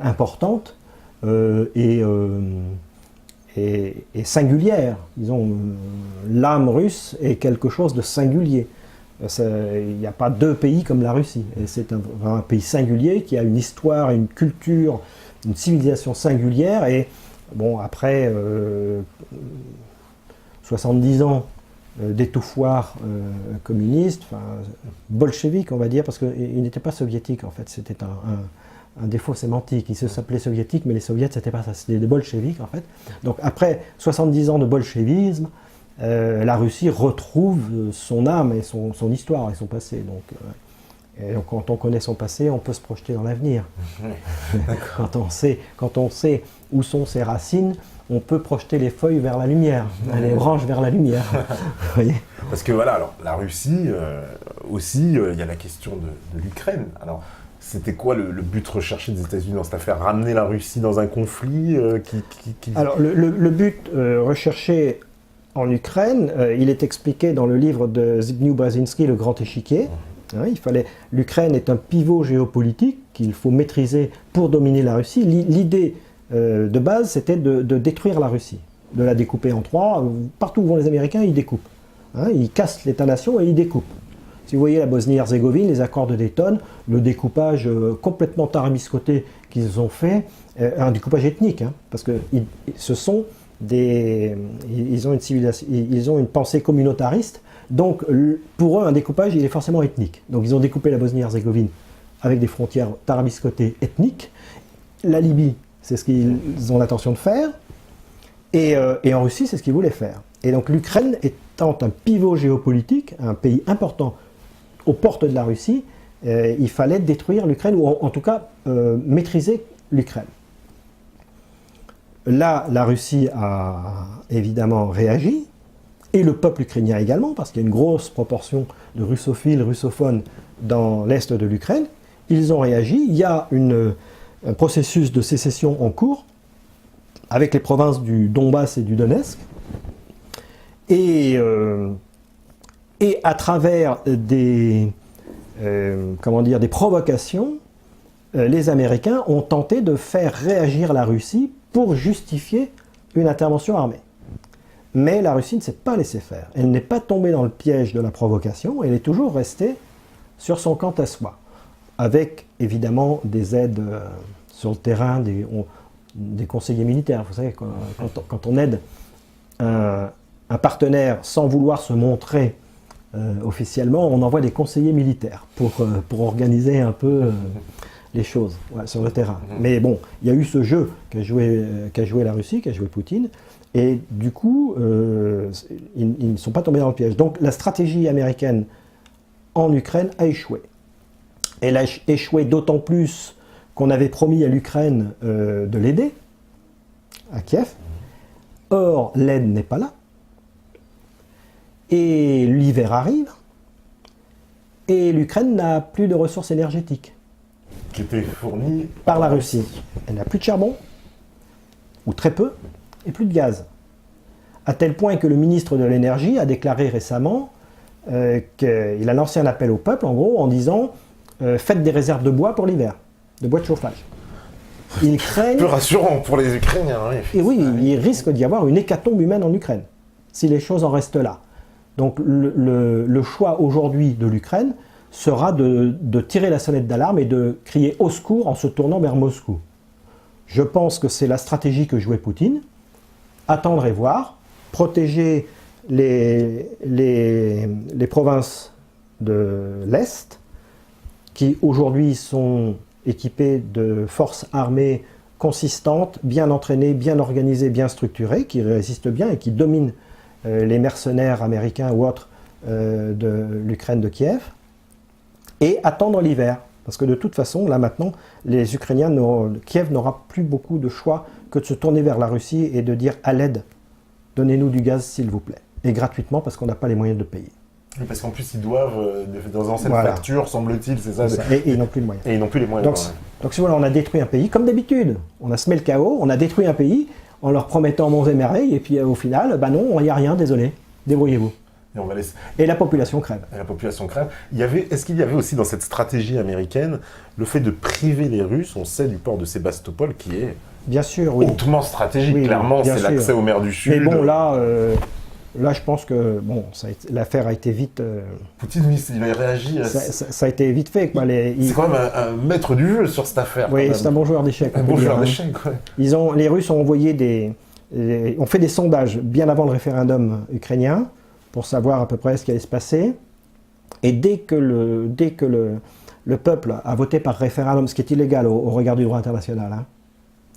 importante et singulière. Disons, l'âme russe est quelque chose de singulier. Il n'y a pas deux pays comme la Russie. C'est un pays singulier qui a une histoire, une culture, une civilisation singulière. Et bon, après 70 ans d'étouffoir communiste, bolchevique on va dire, parce qu'il n'était pas soviétique en fait, c'était un défaut sémantique. Il se s'appelait soviétique, mais les soviets c'était pas ça, c'était des bolcheviques en fait. Donc après 70 ans de bolchevisme, la Russie retrouve son âme et son histoire et son passé. Donc quand on connaît son passé, on peut se projeter dans l'avenir. Quand on sait où sont ses racines, on peut projeter les feuilles vers la lumière, les branches vers la lumière. Vous voyez ? Parce que voilà, alors la Russie, aussi, il y a la question de l'Ukraine. Alors, c'était quoi le but recherché des États-Unis dans cette affaire ? Ramener la Russie dans un conflit qui... Alors, le but recherché en Ukraine, il est expliqué dans le livre de Zbigniew Brzezinski, Le Grand Échiquier. L'Ukraine est un pivot géopolitique qu'il faut maîtriser pour dominer la Russie. L'idée de base, c'était de détruire la Russie, de la découper en trois. Partout où vont les Américains, ils découpent. Ils cassent l'État-nation et ils découpent. Si vous voyez la Bosnie-Herzégovine, les accords de Dayton, le découpage complètement tarabiscoté qu'ils ont fait, un découpage ethnique, parce que ils ont une civilisation, ils ont une pensée communautariste. Donc, pour eux, un découpage, il est forcément ethnique. Donc, ils ont découpé la Bosnie-Herzégovine avec des frontières tarabiscotées ethniques. La Libye, c'est ce qu'ils ont l'intention de faire. Et en Russie, c'est ce qu'ils voulaient faire. Et donc, l'Ukraine étant un pivot géopolitique, un pays important aux portes de la Russie, il fallait détruire l'Ukraine, ou en tout cas, maîtriser l'Ukraine. là, la Russie a évidemment réagi, et le peuple ukrainien également, parce qu'il y a une grosse proportion de russophiles, russophones dans l'est de l'Ukraine. Ils ont réagi. Il y a un processus de sécession en cours avec les provinces du Donbass et du Donetsk. Et à travers des provocations, les Américains ont tenté de faire réagir la Russie pour justifier une intervention armée. Mais la Russie ne s'est pas laissée faire. Elle n'est pas tombée dans le piège de la provocation, elle est toujours restée sur son quant à soi, avec évidemment des aides sur le terrain, des conseillers militaires. Vous savez, quand on aide un partenaire sans vouloir se montrer officiellement, on envoie des conseillers militaires pour organiser un peu les choses sur le terrain. Mais bon, il y a eu ce jeu qu'a joué la Russie, qu'a joué Poutine, et du coup, ils ne sont pas tombés dans le piège. Donc la stratégie américaine en Ukraine a échoué. Elle a échoué d'autant plus qu'on avait promis à l'Ukraine de l'aider, à Kiev. Or, l'aide n'est pas là. Et l'hiver arrive. Et l'Ukraine n'a plus de ressources énergétiques. Qui étaient fournies par la Russie. Elle n'a plus de charbon, ou très peu, et plus de gaz. À tel point que le ministre de l'Énergie a déclaré récemment qu'il a lancé un appel au peuple, en gros, en disant faites des réserves de bois pour l'hiver, de bois de chauffage. Ils craignent... Un peu rassurant pour les Ukrainiens. Oui, et oui, il risque d'y avoir une hécatombe humaine en Ukraine, si les choses en restent là. Donc le choix aujourd'hui de l'Ukraine sera de tirer la sonnette d'alarme et de crier au secours en se tournant vers Moscou. Je pense que c'est la stratégie que jouait Poutine. Attendre et voir, protéger les provinces de l'Est, qui aujourd'hui sont équipées de forces armées consistantes, bien entraînées, bien organisées, bien structurées, qui résistent bien et qui dominent les mercenaires américains ou autres de l'Ukraine de Kiev, et attendre l'hiver. Parce que de toute façon, là maintenant, les Ukrainiens, Kiev n'aura plus beaucoup de choix que de se tourner vers la Russie et de dire à l'aide, donnez-nous du gaz s'il vous plaît. Et gratuitement parce qu'on n'a pas les moyens de payer. Oui, parce qu'en plus ils doivent, dans anciennes factures, semble-t-il, c'est ça. Et ils n'ont plus de moyens. Et ils n'ont plus les moyens. Donc si voilà, on a détruit un pays, comme d'habitude. On a semé le chaos, on a détruit un pays en leur promettant monts et merveilles, et puis au final, bah non, il n'y a rien, désolé, débrouillez-vous. Et, on va laisser... et la population crève. Et la population crève. Est-ce qu'il y avait aussi dans cette stratégie américaine le fait de priver les Russes, on sait, du port de Sébastopol, qui est bien sûr, oui, hautement stratégique. Oui, clairement, c'est l'accès aux mers du Sud. Mais bon, là, je pense que bon, l'affaire a été vite... Poutine, lui, il a réagi... Ça a été vite fait. C'est quand même un maître du jeu sur cette affaire. Oui, c'est un bon joueur d'échecs. Un bon joueur d'échecs, ouais. Les Russes ont envoyé ont fait des sondages bien avant le référendum ukrainien pour savoir à peu près ce qui allait se passer. Et dès que le peuple a voté par référendum, ce qui est illégal au regard du droit international, hein.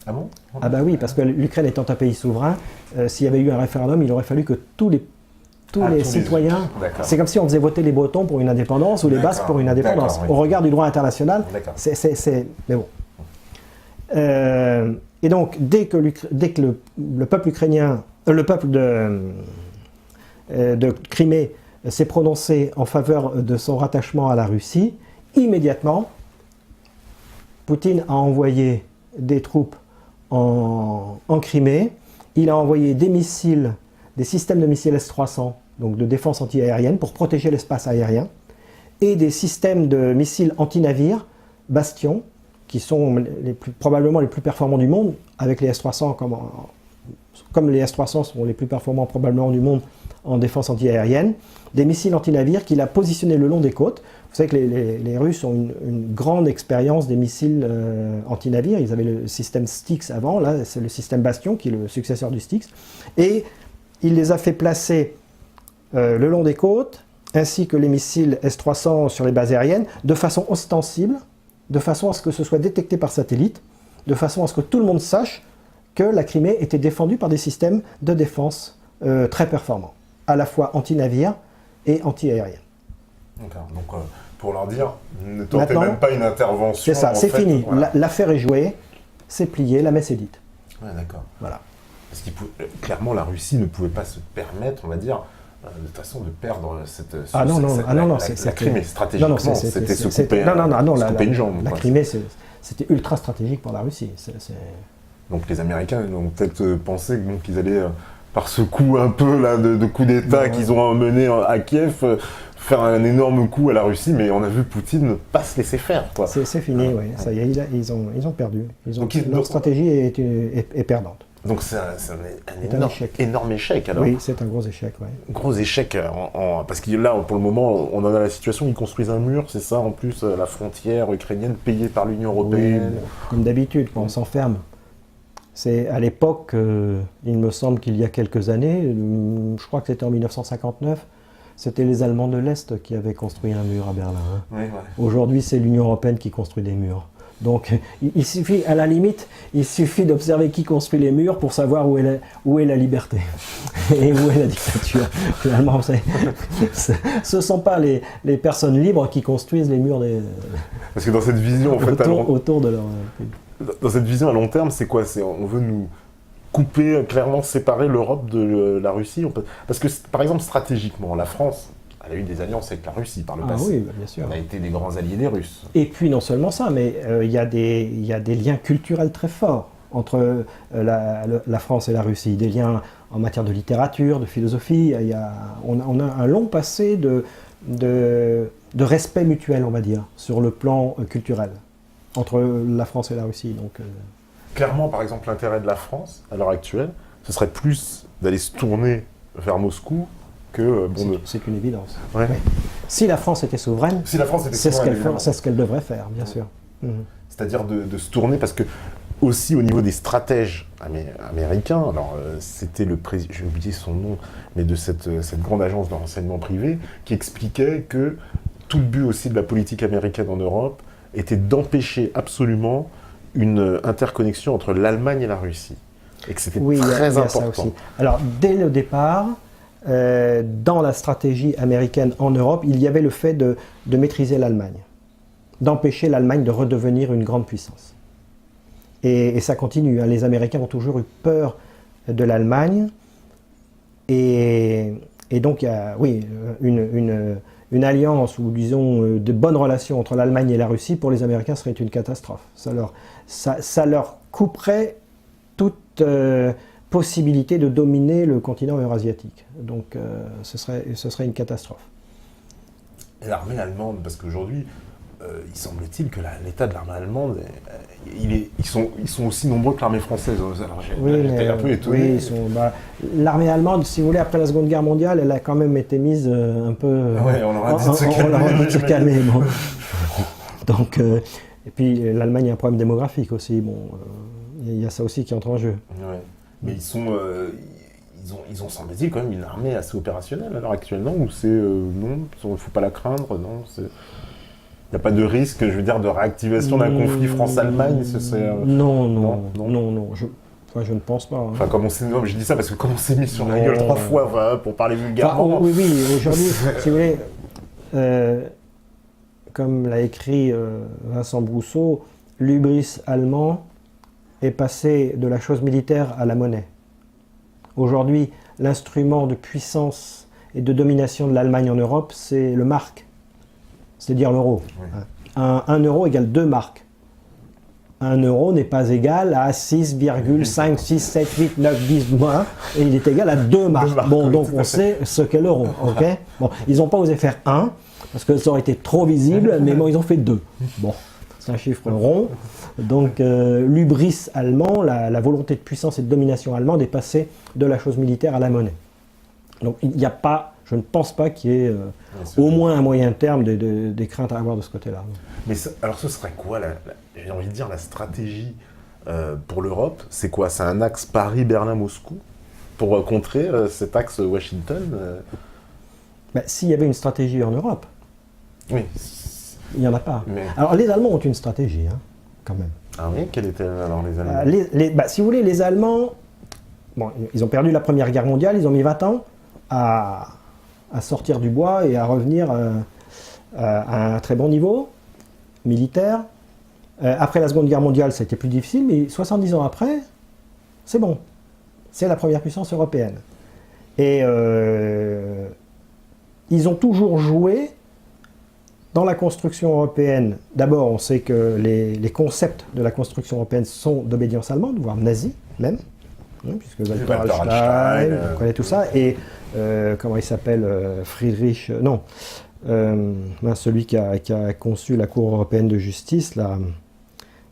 Ah bon? Ah bah oui, parce que l'Ukraine étant un pays souverain, s'il y avait eu un référendum, il aurait fallu que tous les citoyens... C'est comme si on faisait voter les Bretons pour une indépendance ou les Basques pour une indépendance. Oui. Au regard du droit international, mais bon. Et donc, dès que le peuple ukrainien, le peuple de Crimée s'est prononcé en faveur de son rattachement à la Russie, immédiatement, Poutine a envoyé des troupes en Crimée. Il a envoyé des missiles, des systèmes de missiles S-300, donc de défense anti-aérienne, pour protéger l'espace aérien, et des systèmes de missiles anti-navires, Bastion, qui sont probablement les plus performants du monde, avec les S-300, comme les S-300 sont les plus performants probablement du monde en défense anti-aérienne, des missiles anti-navires qu'il a positionnés le long des côtes. Vous savez que les Russes ont une grande expérience des missiles anti-navires. Ils avaient le système Styx avant, là c'est le système Bastion qui est le successeur du Styx. Et il les a fait placer le long des côtes, ainsi que les missiles S-300 sur les bases aériennes, de façon ostensible, de façon à ce que ce soit détecté par satellite, de façon à ce que tout le monde sache que la Crimée était défendue par des systèmes de défense très performants, à la fois anti-navires et anti-aériens. D'accord. Donc, pour leur dire, ne tentez même pas une intervention. C'est ça, c'est fini. Voilà. L'affaire est jouée, c'est plié, la messe est dite. Ouais, d'accord. Voilà. Parce clairement, la Russie ne pouvait pas se permettre, on va dire, de toute façon, de perdre cette... Ah non, non, la Crimée, stratégiquement, c'était se couper une jambe. La Crimée, c'était ultra stratégique pour la Russie. Donc les Américains ont peut-être pensé qu'ils allaient, par ce coup un peu là, de coup d'État qu'ils ont mené à Kiev, faire un énorme coup à la Russie, mais on a vu Poutine ne pas se laisser faire. C'est fini, oui. Ça y est, ils ont perdu. Leur stratégie est perdante. Donc c'est un énorme échec alors. Oui, c'est un gros échec, oui. Gros échec, parce que là, pour le moment, on en a la situation, ils construisent un mur, c'est ça, en plus, la frontière ukrainienne payée par l'Union européenne. Oui, comme d'habitude, quand on s'enferme. C'est à l'époque, il me semble qu'il y a quelques années, je crois que c'était en 1959, c'était les Allemands de l'Est qui avaient construit un mur à Berlin. Hein. Oui, ouais. Aujourd'hui, c'est l'Union européenne qui construit des murs. Donc, il suffit, à la limite, il suffit d'observer qui construit les murs pour savoir où est la liberté et où est la dictature. Finalement, ce ne sont pas les personnes libres qui construisent les murs Parce que dans cette vision, en fait, autour de leur pays. Dans cette vision à long terme, c'est quoi? On veut nous couper, clairement séparer l'Europe de la Russie. Parce que, par exemple, stratégiquement, la France, elle a eu des alliances avec la Russie par le passé. Oui, bien sûr. On a été des grands alliés des Russes. Et puis non seulement ça, mais il y a des liens culturels très forts entre la France et la Russie. Des liens en matière de littérature, de philosophie. On a un long passé de respect mutuel, on va dire, sur le plan culturel, entre la France et la Russie. Donc, clairement, par exemple, l'intérêt de la France, à l'heure actuelle, ce serait plus d'aller se tourner vers Moscou que... c'est une évidence. Ouais. Oui. Si la France était souveraine, c'est ce qu'elle devrait faire, bien sûr. C'est-à-dire de se tourner, parce que aussi au niveau des stratèges américains, alors c'était le président, j'ai oublié son nom, mais de cette grande agence de renseignement privé, qui expliquait que tout le but aussi de la politique américaine en Europe était d'empêcher absolument une interconnexion entre l'Allemagne et la Russie. Et que c'était très important. Ça aussi. Alors, dès le départ, dans la stratégie américaine en Europe, il y avait le fait de maîtriser l'Allemagne, d'empêcher l'Allemagne de redevenir une grande puissance. Et ça continue. Hein. Les Américains ont toujours eu peur de l'Allemagne. Et donc, il y a une alliance ou, disons, de bonnes relations entre l'Allemagne et la Russie, pour les Américains, serait une catastrophe. Ça leur couperait toute possibilité de dominer le continent eurasiatique. Donc, ce serait une catastrophe. Et l'armée allemande, parce qu'aujourd'hui, il semble-t-il que l'état de l'armée allemande, ils sont aussi nombreux que l'armée française. Alors, j'étais un peu étonné. Oui, l'armée allemande, si vous voulez, après la Seconde Guerre mondiale, elle a quand même été mise un peu... Ouais, on leur a dit de se calmer. Bon. Donc, et puis l'Allemagne a un problème démographique aussi. Bon, il y a ça aussi qui entre en jeu. Ouais. Mais ils ont semble-t-il quand même une armée assez opérationnelle à l'heure actuelle, non? Ou c'est non, il ne faut pas la craindre, non? Il n'y a pas de risque, je veux dire, de réactivation d'un conflit France-Allemagne? Non. Je ne pense pas. Hein. Enfin, je dis ça parce que comme on s'est mis sur la gueule 3 fois pour parler vulgairement. Oui, aujourd'hui, si vous voulez, comme l'a écrit Vincent Brousseau, l'hubris allemand est passé de la chose militaire à la monnaie. Aujourd'hui, l'instrument de puissance et de domination de l'Allemagne en Europe, c'est le mark, c'est-à-dire l'euro. Oui. 1 euro égale 2 marks. 1 euro n'est pas égal à 6,5, 6, 7, 8, 9, 10 moins, et il est égal à 2 marks. Bon, donc on sait ce qu'est l'euro. Okay, bon, ils n'ont pas osé faire 1, parce que ça aurait été trop visible, mais bon, ils ont fait 2. Bon, c'est un chiffre rond. Donc l'hubris allemand, la volonté de puissance et de domination allemande est passée de la chose militaire à la monnaie. Donc il n'y a pas, je ne pense pas qu'il y ait au moins à moyen terme des craintes à avoir de ce côté-là. Mais alors ce serait quoi, j'ai envie de dire, la stratégie pour l'Europe? C'est quoi? C'est un axe Paris-Berlin-Moscou pour contrer cet axe Washington S'il y avait une stratégie en Europe, oui. Il n'y en a pas. Alors les Allemands ont une stratégie, hein, quand même. Ah oui? Quelle était alors les Allemands? Si vous voulez, les Allemands, ils ont perdu la Première Guerre mondiale, ils ont mis 20 ans à sortir du bois et à revenir à un très bon niveau militaire. Après la Seconde Guerre mondiale, ça a été plus difficile, mais 70 ans après, c'est bon. C'est la première puissance européenne. Et ils ont toujours joué dans la construction européenne. D'abord, on sait que les concepts de la construction européenne sont d'obédience allemande, voire nazie même, hein, puisque Walter Hallstein, on connaît tout ça, et comment il s'appelle, Friedrich, non, celui qui a conçu la Cour européenne de justice, là,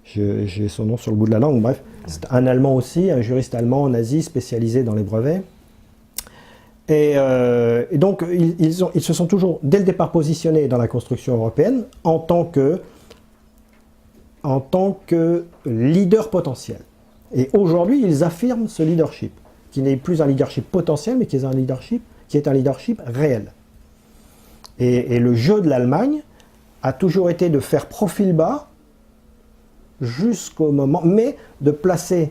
j'ai son nom sur le bout de la langue, bref, c'est un Allemand aussi, un juriste allemand nazi spécialisé dans les brevets. Et donc, ils se sont toujours, dès le départ, positionnés dans la construction européenne en tant que leader potentiel. Et aujourd'hui, ils affirment ce leadership, qui n'est plus un leadership potentiel, mais qui est un leadership réel. Et le jeu de l'Allemagne a toujours été de faire profil bas jusqu'au moment, mais de placer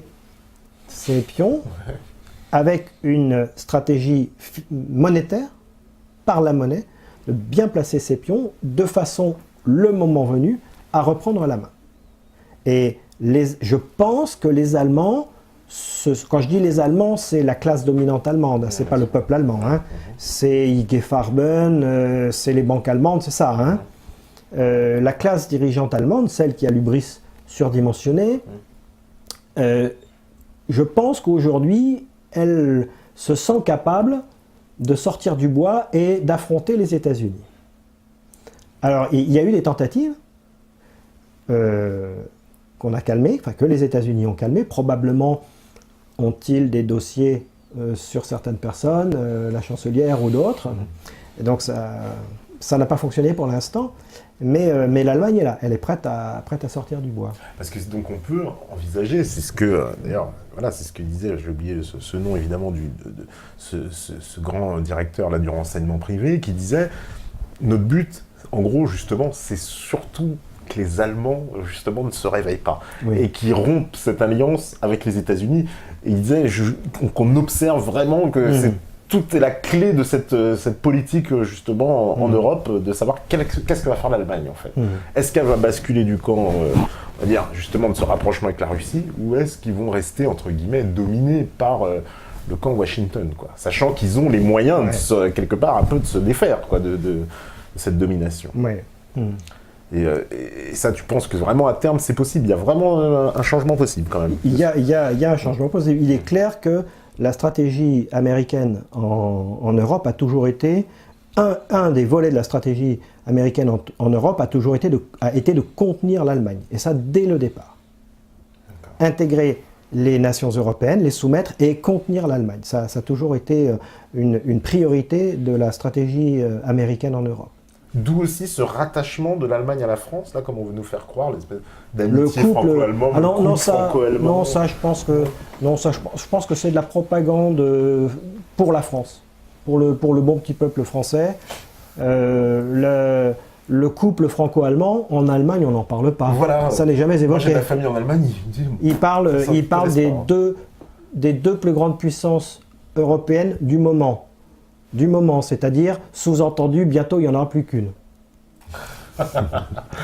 ses pions avec une stratégie monétaire, par la monnaie, de bien placer ses pions de façon, le moment venu, à reprendre la main. Et je pense que les Allemands, quand je dis les Allemands, c'est la classe dominante allemande, c'est pas le peuple allemand, hein. C'est IG Farben, c'est les banques allemandes, c'est ça. Hein. La classe dirigeante allemande, celle qui a l'hubris surdimensionné, je pense qu'aujourd'hui, elle se sent capable de sortir du bois et d'affronter les États-Unis. Alors, il y a eu des tentatives qu'on a calmées, enfin que les États-Unis ont calmées. Probablement ont-ils des dossiers sur certaines personnes, la chancelière ou d'autres. Et donc ça n'a pas fonctionné pour l'instant. Mais l'Allemagne est là, elle est prête à sortir du bois. Parce que donc on peut envisager, c'est ce que d'ailleurs, voilà, c'est ce que disait, j'ai oublié ce nom évidemment ce grand directeur là du renseignement privé qui disait notre but, en gros justement, c'est surtout que les Allemands justement ne se réveillent pas et qu'ils rompent cette alliance avec les États-Unis. Et il disait qu'on observe vraiment que tout est la clé de cette politique justement en Europe, de savoir qu'est-ce que va faire l'Allemagne en fait. Est-ce qu'elle va basculer du camp, on va dire justement de ce rapprochement avec la Russie, ou est-ce qu'ils vont rester entre guillemets dominés par le camp Washington, quoi, sachant qu'ils ont les moyens quelque part un peu de se défaire quoi, de cette domination. Et ça, tu penses que vraiment à terme c'est possible? Il y a vraiment un changement possible quand même. Il y a un changement possible. Il est clair que la stratégie américaine en Europe a toujours été, un des volets de la stratégie américaine en Europe a toujours été de contenir l'Allemagne. Et ça, dès le départ. Intégrer les nations européennes, les soumettre et contenir l'Allemagne. Ça a toujours été une priorité de la stratégie américaine en Europe. D'où aussi ce rattachement de l'Allemagne à la France, là, comme on veut nous faire croire, l'espèce d'amitié franco-allemande, franco-allemand. Je pense que c'est de la propagande pour la France, pour le bon petit peuple français. Le couple franco-allemand, en Allemagne, on n'en parle pas. Voilà. Ça n'est jamais évoqué. Moi, j'ai de la famille en Allemagne. Il parle des deux plus grandes puissances européennes du moment. C'est-à-dire, sous-entendu, bientôt il n'y en aura plus qu'une.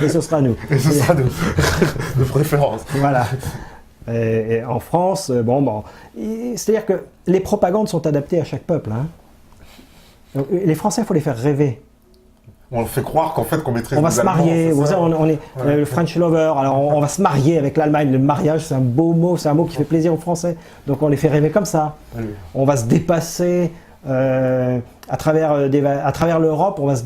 Et ce sera nous. Et ce sera nous, de préférence. Voilà. Et en France, c'est-à-dire que les propagandes sont adaptées à chaque peuple. Hein. Donc, les Français, il faut les faire rêver. On fait croire qu'en fait, qu'on maîtrise. On va se marier, vous savez, on est le French lover, alors on va se marier avec l'Allemagne. Le mariage, c'est un beau mot, c'est un mot qui fait plaisir aux Français. Donc on les fait rêver comme ça. On va se dépasser. À travers l'Europe, on va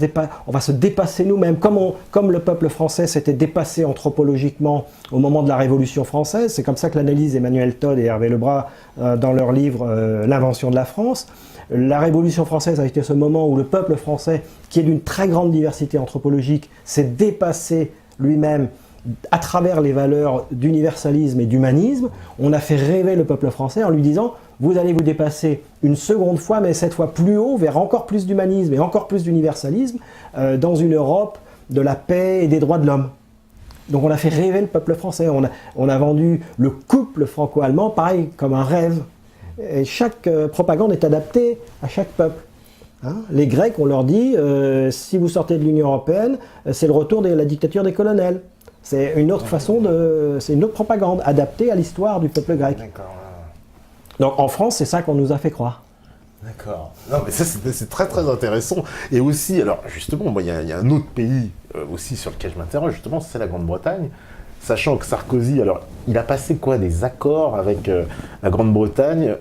se dépasser nous-mêmes, comme le peuple français s'était dépassé anthropologiquement au moment de la Révolution française. C'est comme ça que l'analyse Emmanuel Todd et Hervé Lebras dans leur livre L'invention de la France. La Révolution française a été ce moment où le peuple français, qui est d'une très grande diversité anthropologique, s'est dépassé lui-même à travers les valeurs d'universalisme et d'humanisme. On a fait rêver le peuple français en lui disant « Vous allez vous dépasser une seconde fois, mais cette fois plus haut, vers encore plus d'humanisme et encore plus d'universalisme, dans une Europe de la paix et des droits de l'homme. » Donc on a fait rêver le peuple français. On a vendu le couple franco-allemand, pareil, comme un rêve. Et chaque propagande est adaptée à chaque peuple. Hein, les Grecs, on leur dit si vous sortez de l'Union européenne, c'est le retour de la dictature des colonels. C'est une autre façon c'est une autre propagande adaptée à l'histoire du peuple grec. D'accord. Donc en France, c'est ça qu'on nous a fait croire. D'accord. Non, mais ça, c'est très très intéressant. Et aussi, alors justement, moi, il y a un autre pays aussi sur lequel je m'interroge, justement, c'est la Grande-Bretagne. Sachant que Sarkozy, alors, il a passé quoi, des accords avec la Grande-Bretagne,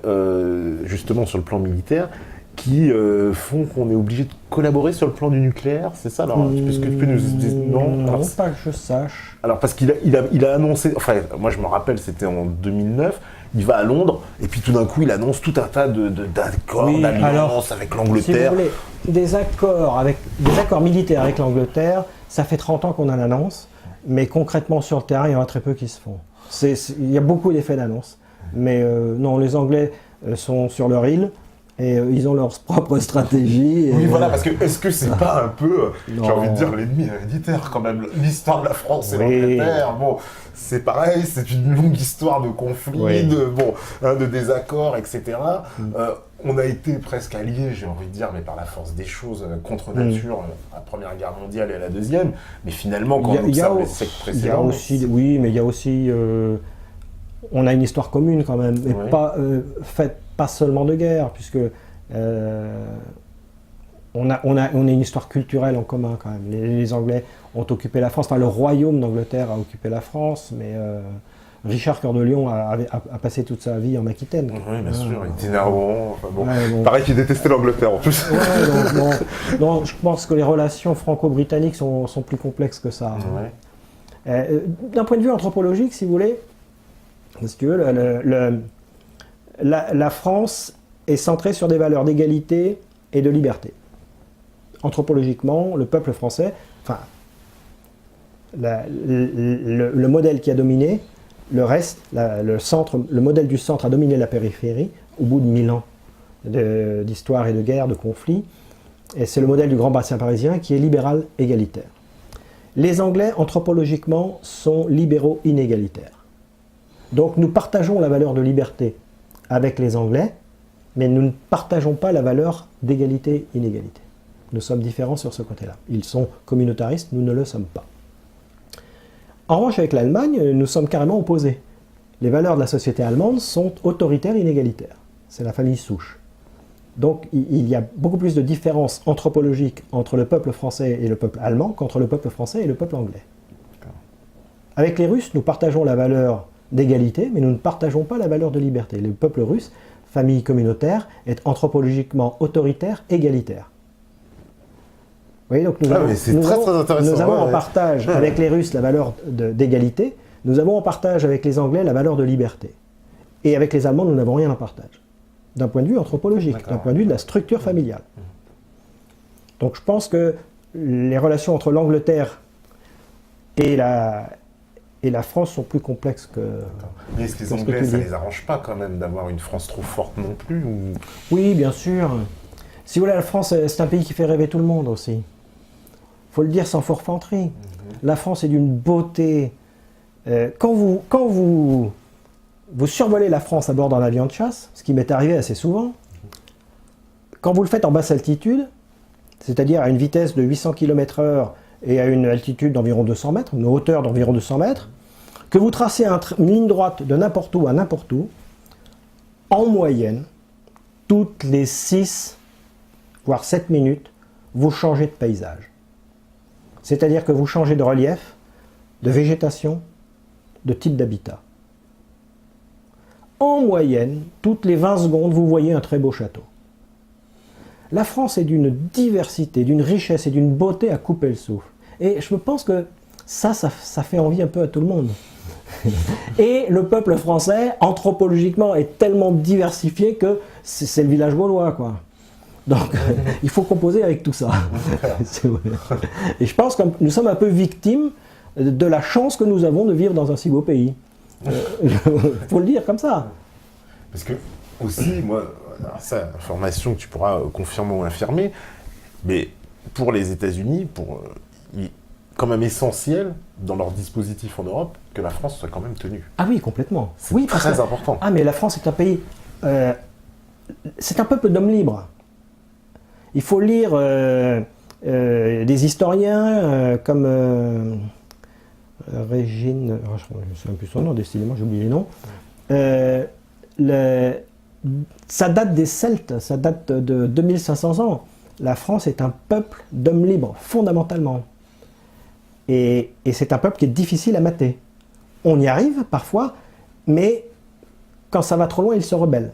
justement sur le plan militaire, qui font qu'on est obligé de collaborer sur le plan du nucléaire, c'est ça? Alors, est-ce que tu peux nous expliquer? Non, alors, pas que je sache. alors parce qu'il a annoncé, enfin, moi je me rappelle, c'était en 2009, il va à Londres, et puis tout d'un coup, il annonce tout un tas d'accords, Oui, d'alliances alors, avec Si vous l'Angleterre. voulez, des accords militaires avec l'Angleterre, ça fait 30 ans qu'on en annonce, mais concrètement sur le terrain, il y en a très peu qui se font. Il y a beaucoup d'effets d'annonce, mais non, les Anglais sont sur leur île, et ils ont leur propre stratégie. Oui, voilà, parce que est-ce que c'est pas un peu, j'ai Non. envie de dire, l'ennemi héréditaire quand même, l'histoire de la France et Oui. l'Angleterre, bon, c'est pareil, c'est une longue histoire de conflits, Oui. de désaccords, etc. On a été presque alliés, j'ai envie de dire, mais par la force des choses, contre nature, à la Première Guerre mondiale et à la Deuxième, mais finalement, quand on observe les siècles il y a précédents... aussi, oui, mais il y a aussi, on a une histoire commune quand même, et Oui. pas faite pas seulement de guerre, puisque on a une histoire culturelle en commun quand même. Les Anglais ont occupé la France, enfin le royaume d'Angleterre a occupé la France, mais Richard Cœur de Lion a passé toute sa vie en Aquitaine. Oui, bien sûr, il était narrant, enfin bon. Ouais, bon. Pareil qu'il détestait l'Angleterre en plus. Ouais, non, je pense que les relations franco-britanniques sont plus complexes que ça. Ouais. D'un point de vue anthropologique, si vous voulez, si tu veux, la France est centrée sur des valeurs d'égalité et de liberté. Anthropologiquement, le peuple français, enfin, le modèle qui a dominé, le reste, le modèle du centre a dominé la périphérie au bout de 1000 ans d'histoire et de guerre, de conflits. Et c'est le modèle du grand bassin parisien qui est libéral égalitaire. Les Anglais, anthropologiquement, sont libéraux inégalitaires. Donc nous partageons la valeur de liberté avec les Anglais, mais nous ne partageons pas la valeur d'égalité-inégalité. Nous sommes différents sur ce côté-là. Ils sont communautaristes, nous ne le sommes pas. En revanche, avec l'Allemagne, nous sommes carrément opposés. Les valeurs de la société allemande sont autoritaires et inégalitaires. C'est la famille souche. Donc il y a beaucoup plus de différences anthropologiques entre le peuple français et le peuple allemand qu'entre le peuple français et le peuple anglais. Avec les Russes, nous partageons la valeur d'égalité, mais nous ne partageons pas la valeur de liberté. Le peuple russe, famille communautaire, est anthropologiquement autoritaire, égalitaire. Vous voyez, donc nous avons en partage avec les Russes la valeur d'égalité, nous avons en partage avec les Anglais la valeur de liberté. Et avec les Allemands, nous n'avons rien en partage. D'un point de vue anthropologique, d'un point de vue de la structure familiale. Donc je pense que les relations entre l'Angleterre et la France sont plus complexes que... Mais est-ce que les Anglais, ça les arrange pas quand même d'avoir une France trop forte non plus ou... Oui, bien sûr. Si vous voulez, la France, c'est un pays qui fait rêver tout le monde aussi. Il faut le dire sans forfanterie. La France est d'une beauté. Quand vous survolez la France à bord d'un avion de chasse, ce qui m'est arrivé assez souvent, quand vous le faites en basse altitude, c'est-à-dire à une vitesse de 800 km/h et à une altitude d'environ 200 mètres, une hauteur d'environ 200 mètres, que vous tracez une ligne droite de n'importe où à n'importe où, en moyenne, toutes les 6 voire 7 minutes, vous changez de paysage. C'est-à-dire que vous changez de relief, de végétation, de type d'habitat. En moyenne, toutes les 20 secondes, vous voyez un très beau château. La France est d'une diversité, d'une richesse et d'une beauté à couper le souffle. Et je pense que ça fait envie un peu à tout le monde. Et le peuple français, anthropologiquement, est tellement diversifié que c'est le village gaulois, quoi. Donc, il faut composer avec tout ça. Et je pense que nous sommes un peu victimes de la chance que nous avons de vivre dans un si beau pays. Il faut le dire comme ça. Parce que, aussi, moi, ça, information que tu pourras confirmer ou infirmer, mais pour les États-Unis, il est quand même essentiel dans leur dispositif en Europe que la France soit quand même tenue. Ah oui, complètement. C'est oui, très important. Ah, mais la France est un pays... c'est un peuple d'hommes libres. Il faut lire des historiens comme Régine... je ne sais même plus son nom, décidément, j'ai oublié les noms. ça date des Celtes, ça date de 2500 ans. La France est un peuple d'hommes libres, fondamentalement. Et c'est un peuple qui est difficile à mater. On y arrive parfois, mais quand ça va trop loin, il se rebelle.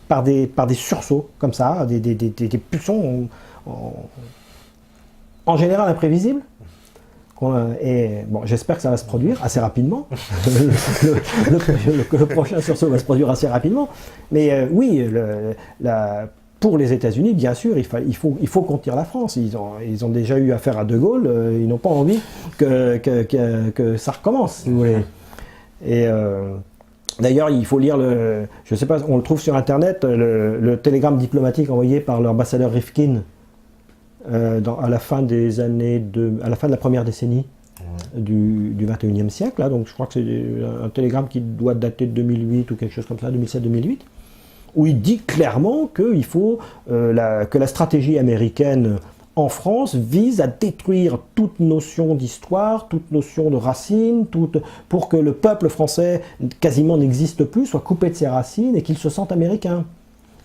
Par des sursauts, comme ça, des pulsions en général imprévisibles. Et bon, j'espère que ça va se produire assez rapidement. Le prochain sursaut va se produire assez rapidement. Mais oui, pour les États-Unis, bien sûr, il faut contenir la France. Ils ont déjà eu affaire à De Gaulle. Ils n'ont pas envie que ça recommence, si vous voulez. Et d'ailleurs, il faut lire je sais pas, on le trouve sur Internet, le télégramme diplomatique envoyé par l'ambassadeur Rifkin à la fin de la première décennie du 21e siècle. Là, donc je crois que c'est un télégramme qui doit dater de 2008 ou quelque chose comme ça, 2007-2008, où il dit clairement qu'il faut que la stratégie américaine en France vise à détruire toute notion d'histoire, toute notion de racines, pour que le peuple français quasiment n'existe plus, soit coupé de ses racines et qu'il se sente américain.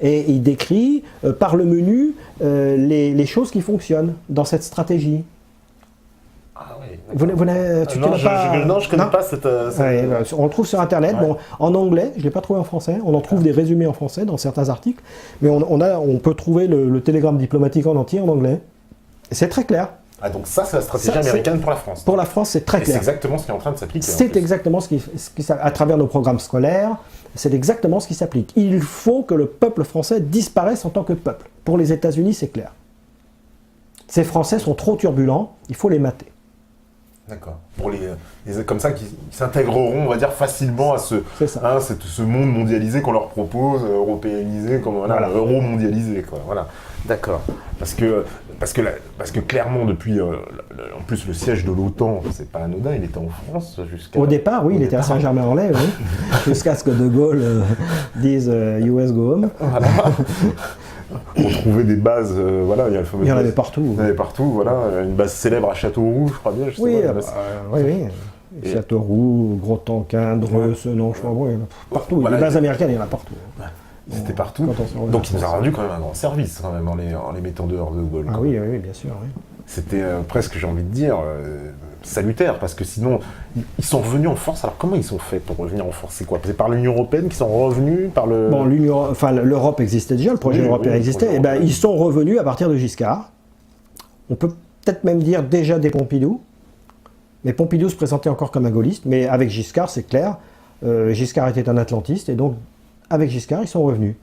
Et il décrit par le menu les choses qui fonctionnent dans cette stratégie. Ah oui. Non, je connais pas cette... Ouais, on le trouve sur Internet, bon, en anglais, je ne l'ai pas trouvé en français, on en trouve des résumés en français dans certains articles, mais on peut trouver le télégramme diplomatique en entier en anglais. C'est très clair. Ah, donc ça, c'est la stratégie américaine pour la France. Pour la France, c'est très clair. C'est exactement ce qui est en train de s'appliquer. C'est exactement ce qui à travers nos programmes scolaires, c'est exactement ce qui s'applique. Il faut que le peuple français disparaisse en tant que peuple. Pour les États-Unis, c'est clair. Ces Français sont trop turbulents, il faut les mater. D'accord. Pour les comme ça, qui s'intégreront, on va dire, facilement à ce monde mondialisé qu'on leur propose, européanisé, voilà. Euro-mondialisé, quoi. Voilà. D'accord. Parce que clairement, depuis, en plus, le siège de l'OTAN, c'est pas anodin, il était en France jusqu'à... Au départ, oui, il était à Saint-Germain-en-Laye, oui. Jusqu'à ce que De Gaulle dise US go home. Voilà. On trouvait des bases, voilà, il y en avait partout. Il y en avait partout, voilà. Une base célèbre à Châteauroux, je crois bien. Oui. Châteauroux, Gros-Tanquin, Dreux, Senon, je crois, il y en a partout. Voilà, les bases américaines, il y en a partout. C'était partout. Donc il nous a rendu quand même un grand service, quand même, en les mettant dehors de Gaulle. Ah oui, bien sûr. Oui. C'était presque, j'ai envie de dire, salutaire, parce que sinon, ils sont revenus en force. Alors comment ils sont faits pour revenir en force? C'est quoi? C'est par l'Union Européenne qu'ils sont revenus par le... Bon, l'Europe existait déjà, le projet européen existait, et ben ils sont revenus à partir de Giscard. On peut peut-être même dire déjà des Pompidou, mais Pompidou se présentait encore comme un gaulliste, mais avec Giscard, c'est clair, Giscard était un atlantiste, et donc avec Giscard, ils sont revenus.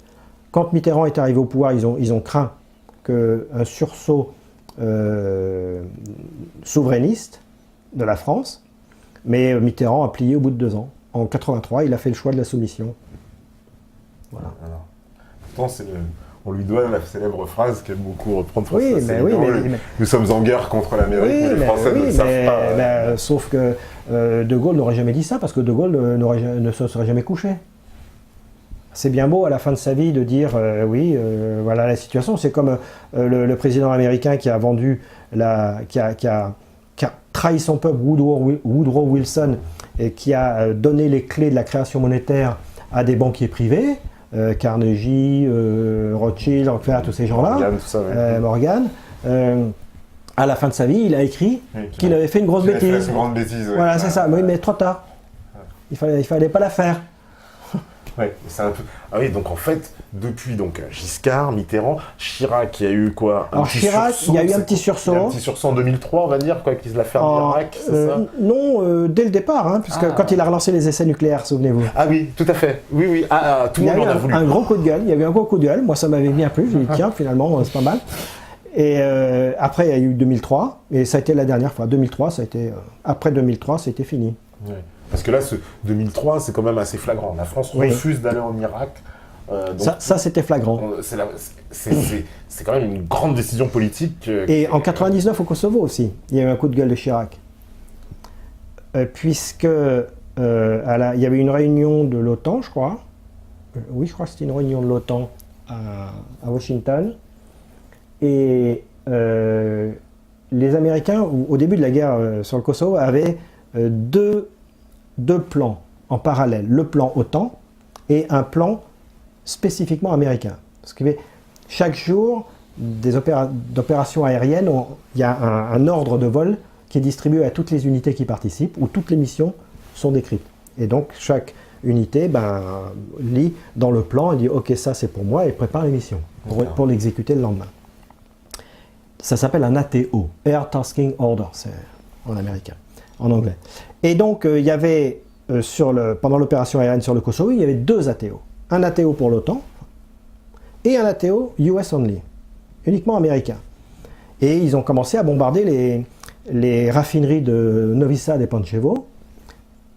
Quand Mitterrand est arrivé au pouvoir, ils ont craint qu'un sursaut souverainiste de la France, mais Mitterrand a plié au bout de 2 ans. En 83, il a fait le choix de la soumission. Voilà. Alors, pourtant, on lui doit la célèbre phrase qu'aime beaucoup reprendre. Oui, mais nous sommes en guerre contre l'Amérique, mais les Français ne le savent pas. Sauf que De Gaulle n'aurait jamais dit ça, parce que De Gaulle ne se serait jamais couché. C'est bien beau à la fin de sa vie de dire voilà la situation. C'est comme le président américain qui a vendu, qui a trahi son peuple, Woodrow Wilson, et qui a donné les clés de la création monétaire à des banquiers privés, Carnegie, Rothschild, Rockefeller, tous ces gens-là, Morgan. À la fin de sa vie, il a écrit qu'il avait fait une grosse bêtise. Voilà, c'est ça. Oui, mais trop tard. Il fallait pas la faire. Ouais, c'est un peu... Ah oui, donc en fait, depuis Giscard, Mitterrand, Chirac, il y a eu quoi? Alors Chirac, il y a eu un petit sursaut. Un petit sursaut en 2003, on va dire, quoi, qu'ils l'affaire d'Irak, c'est ça? Non, dès le départ, puisque quand il a relancé les essais nucléaires, souvenez-vous. Ah oui, tout à fait. Oui. Tout le monde en a voulu. Un gros coup de gueule, il y avait un gros coup de gueule. Moi, ça m'avait bien plu. Je me dis, tiens, finalement, c'est pas mal. Et après, il y a eu 2003, et ça a été la dernière fois. 2003, ça a été... après 2003, c'était fini. Ouais. Parce que là, ce 2003, c'est quand même assez flagrant. La France refuse d'aller en Irak. Ça c'était flagrant. C'est quand même une grande décision politique. Et en 99 au Kosovo aussi, il y a eu un coup de gueule de Chirac. Puisque il y avait une réunion de l'OTAN, je crois. Oui, je crois que c'était une réunion de l'OTAN à Washington. Et les Américains, au début de la guerre sur le Kosovo, avaient deux plans en parallèle. Le plan OTAN et un plan spécifiquement américain. Parce que chaque jour, d'opérations aériennes, il y a un ordre de vol qui est distribué à toutes les unités qui participent, où toutes les missions sont décrites. Et donc, chaque unité lit dans le plan et dit « Ok, ça c'est pour moi » et prépare les missions pour l'exécuter le lendemain. Ça s'appelle un ATO, Air Tasking Order, c'est en américain, en anglais. Et donc, il y avait, pendant l'opération aérienne sur le Kosovo, il y avait 2 ATO. Un ATO pour l'OTAN et un ATO US Only, uniquement américain. Et ils ont commencé à bombarder les raffineries de Novi Sad et Pančevo.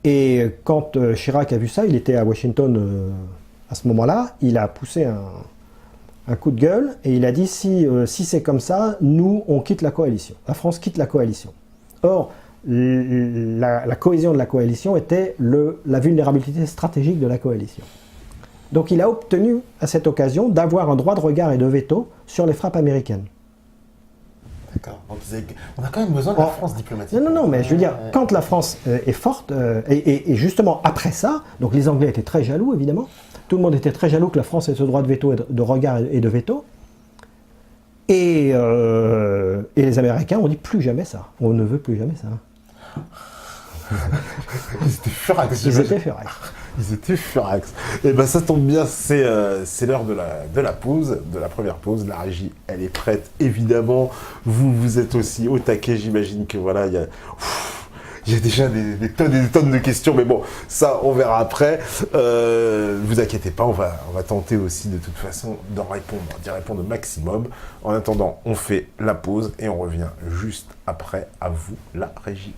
Et quand Chirac a vu ça, il était à Washington à ce moment-là, il a poussé un coup de gueule et il a dit si c'est comme ça, nous on quitte la coalition. La France quitte la coalition. Or, la cohésion de la coalition était la vulnérabilité stratégique de la coalition. Donc il a obtenu à cette occasion d'avoir un droit de regard et de veto sur les frappes américaines. D'accord. Donc on a quand même besoin de la France diplomatique. Non, mais je veux dire, quand la France est forte, et justement après ça, donc les Anglais étaient très jaloux évidemment, tout le monde était très jaloux que la France ait ce droit de veto, de regard et de veto, et les Américains ont dit plus jamais ça, on ne veut plus jamais ça. Ils étaient furax. Ils étaient furax. Et ben ça tombe bien, c'est l'heure de la pause, de la première pause. La régie, elle est prête, évidemment. Vous êtes aussi au taquet, j'imagine que voilà, il y a déjà des tonnes et des tonnes de questions, mais bon, ça, on verra après. Vous inquiétez pas, on va tenter aussi de toute façon d'y répondre au maximum. En attendant, on fait la pause et on revient juste après. À vous, la régie.